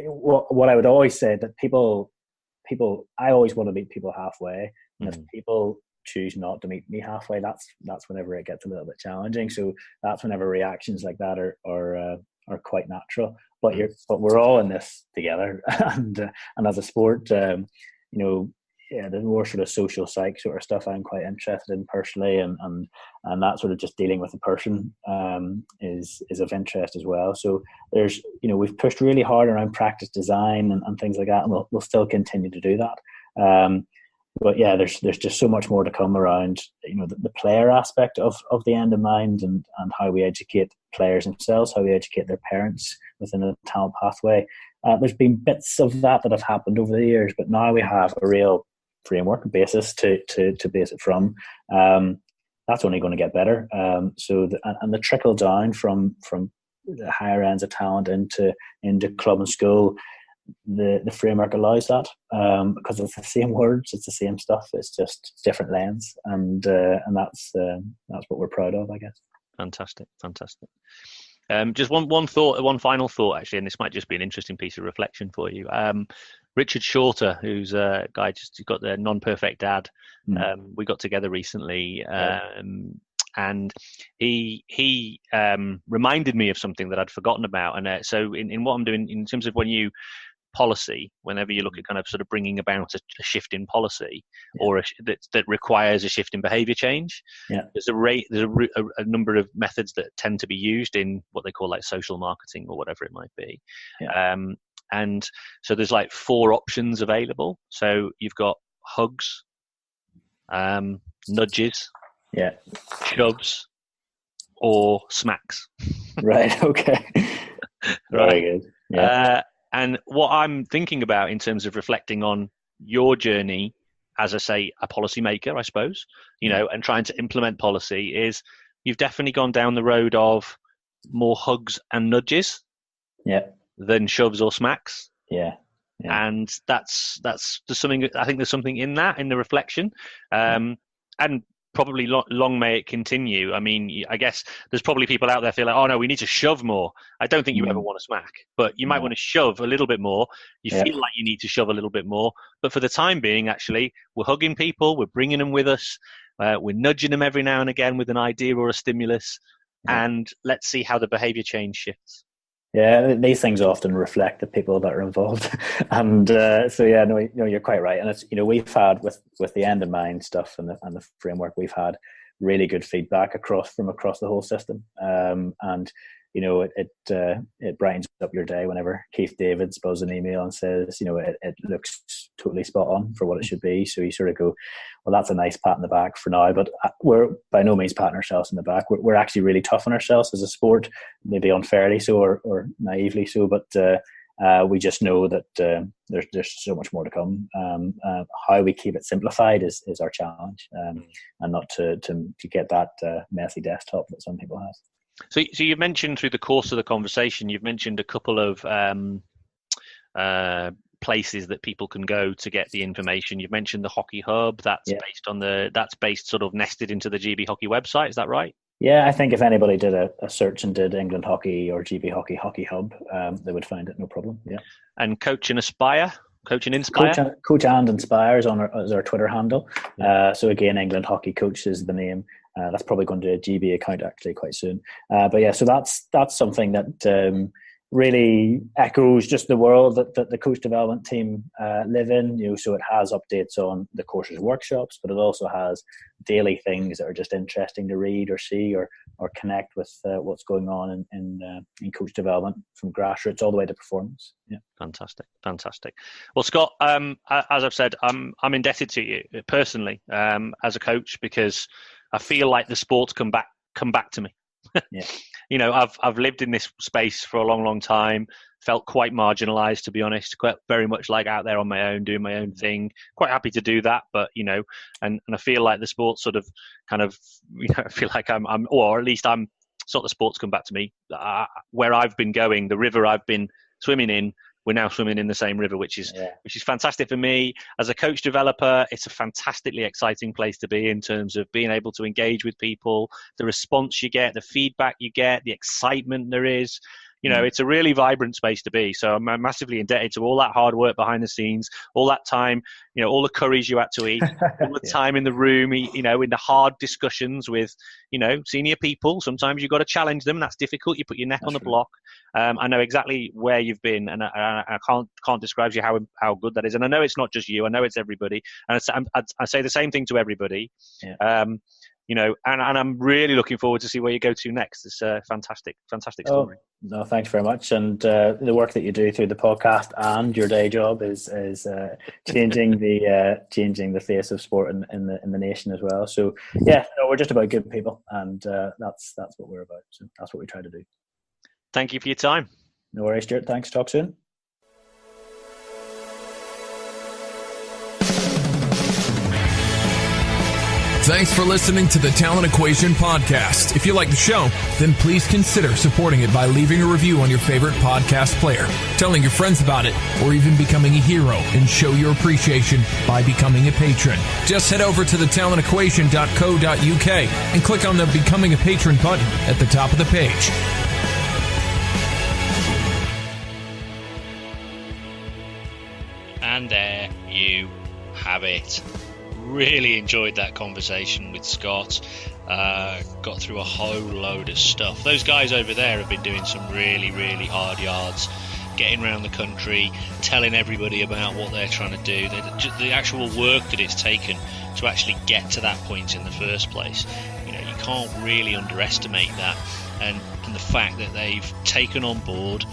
what I would always say, that people, I always want to meet people halfway, and if people choose not to meet me halfway, that's whenever it gets a little bit challenging. So that's whenever reactions like that are quite natural. But we're all in this together, and as a sport, the more sort of social psych sort of stuff I'm quite interested in personally, and that sort of just dealing with the person is of interest as well. So there's we've pushed really hard around practice design and things like that, and we'll still continue to do that. But yeah, there's just so much more to come around the player aspect of the end in mind, and how we educate players themselves, how we educate their parents within a talent pathway. There's been bits of that have happened over the years, but now we have a real framework basis to base it from. That's only going to get better. So the trickle down from the higher ends of talent into club and school, the framework allows that, because it's the same words, it's the same stuff, it's just different lens, and that's what we're proud of, I guess. Fantastic. Just one final thought, actually, and this might just be an interesting piece of reflection for you. Richard Shorter, who's a guy just got the Non-Perfect Dad. We got together recently, and he reminded me of something that I'd forgotten about. And so in what I'm doing in terms of whenever you look at kind of sort of bringing about a shift in policy or that requires a shift in behavior change, there's a number of methods that tend to be used in what they call like social marketing or whatever it might be. And so there's like 4 options available. So you've got hugs, nudges, shoves, or smacks. Right. Okay. Very good. Yeah. And what I'm thinking about in terms of reflecting on your journey as, I say, a policymaker, I suppose, and trying to implement policy is you've definitely gone down the road of more hugs and nudges than shoves or smacks. Yeah. And there's something, I think there's something in that, in the reflection. And probably long may it continue. I mean, I guess there's probably people out there feel like, oh no, we need to shove more. I don't think you ever want to smack, but you might want to shove a little bit more. You feel like you need to shove a little bit more, but for the time being, actually, we're hugging people, we're bringing them with us, we're nudging them every now and again with an idea or a stimulus, and let's see how the behavior change shifts. Yeah, these things often reflect the people that are involved, and you're quite right. And it's we've had with the end in mind stuff and the framework, we've had really good feedback across the whole system, and it brightens up your day whenever Keith Davids buzz an email and says it looks totally spot on for what it should be. So you sort of go, well, that's a nice pat in the back for now, but we're by no means patting ourselves in the back. We're actually really tough on ourselves as a sport, maybe unfairly so or naively so, but we just know that there's so much more to come. How we keep it simplified is our challenge, and not to get that messy desktop that some people have. So you mentioned through the course of the conversation, you've mentioned a couple of places that people can go to get the information. You've mentioned the Hockey Hub. That's based sort of nested into the GB Hockey website. Is that right? Yeah, I think if anybody did a search and did England Hockey or GB Hockey Hub, they would find it, no problem. Yeah. And Coach and Inspire. Coach and Inspire is is our Twitter handle. So again, England Hockey Coach is the name. That's probably going to a GB account actually quite soon. So that's something that really echoes just the world that the coach development team live in. So it has updates on the courses, workshops, but it also has daily things that are just interesting to read or see or connect with what's going on in coach development from grassroots all the way to performance. Yeah, fantastic. Well, Scott, as I've said, I'm indebted to you personally as a coach, because I feel like the sports come back to me. Yeah. I've lived in this space for a long time, felt quite marginalized, to be honest, quite very much like out there on my own, doing my own thing, quite happy to do that. But, and I feel like the sports sort of kind of, I feel like I'm, or at least I'm sort of, the sports come back to me where I've been going, the river I've been swimming in. We're now swimming in the same river, which is fantastic for me. As a coach developer, it's a fantastically exciting place to be in terms of being able to engage with people, the response you get, the feedback you get, the excitement there is. It's a really vibrant space to be. So I'm massively indebted to all that hard work behind the scenes, all that time, all the curries you had to eat, all the time in the room, in the hard discussions with, senior people. Sometimes you've got to challenge them. That's difficult. You put your neck on the block. I know exactly where you've been, and I can't describe to you how good that is. And I know it's not just you. I know it's everybody. And I say the same thing to everybody. Yeah. And I'm really looking forward to see where you go to next. It's a fantastic story. No, thanks very much. And the work that you do through the podcast and your day job is changing the face of sport in the nation as well. So we're just about good people, and that's what we're about. So that's what we try to do. Thank you for your time. No worries, Stuart. Thanks. Talk soon. Thanks for listening to the Talent Equation podcast. If you like the show, then please consider supporting it by leaving a review on your favorite podcast player, telling your friends about it, or even becoming a hero and show your appreciation by becoming a patron. Just head over to thetalentequation.co.uk and click on the Becoming a Patron button at the top of the page. you have it. Really enjoyed that conversation with Scott. Got through a whole load of stuff. Those guys over there have been doing some really, really hard yards, getting around the country, telling everybody about what they're trying to do, the actual work that it's taken to actually get to that point in the first place. You know, you can't really underestimate that, and the fact that they've taken on board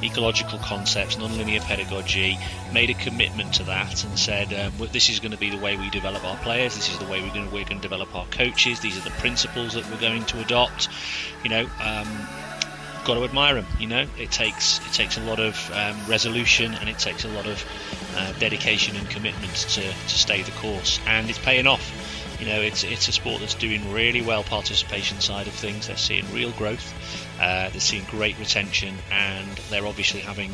ecological concepts, nonlinear pedagogy, made a commitment to that and said, this is going to be the way we develop our players, this is the way we're going to develop our coaches, these are the principles that we're going to adopt. You know, got to admire them. You know, it takes a lot of resolution, and it takes a lot of dedication and commitment to stay the course, and it's paying off. You know, it's a sport that's doing really well, participation side of things. They're seeing real growth, they're seeing great retention, and they're obviously having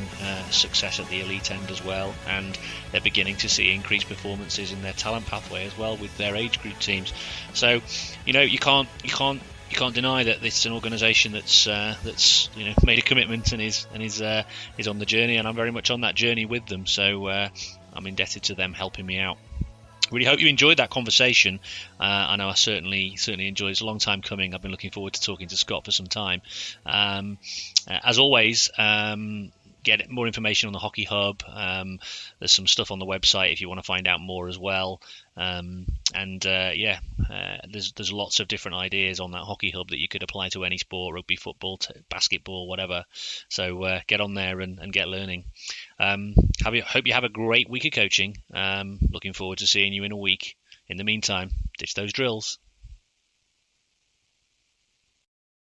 success at the elite end as well, and they're beginning to see increased performances in their talent pathway as well with their age group teams. So, you know, you can't deny that it's an organisation that's you know, made a commitment and is on the journey, and I'm very much on that journey with them. So I'm indebted to them helping me out. Really hope you enjoyed that conversation. I know I certainly enjoyed it. It's a long time coming. I've been looking forward to talking to Scott for some time. As always, get more information on the Hockey Hub. There's some stuff on the website if you want to find out more as well. There's lots of different ideas on that Hockey Hub that you could apply to any sport: rugby, football, basketball, whatever. So get on there and get learning. Hope you have a great week of coaching. Looking forward to seeing you in a week. In the meantime, ditch those drills.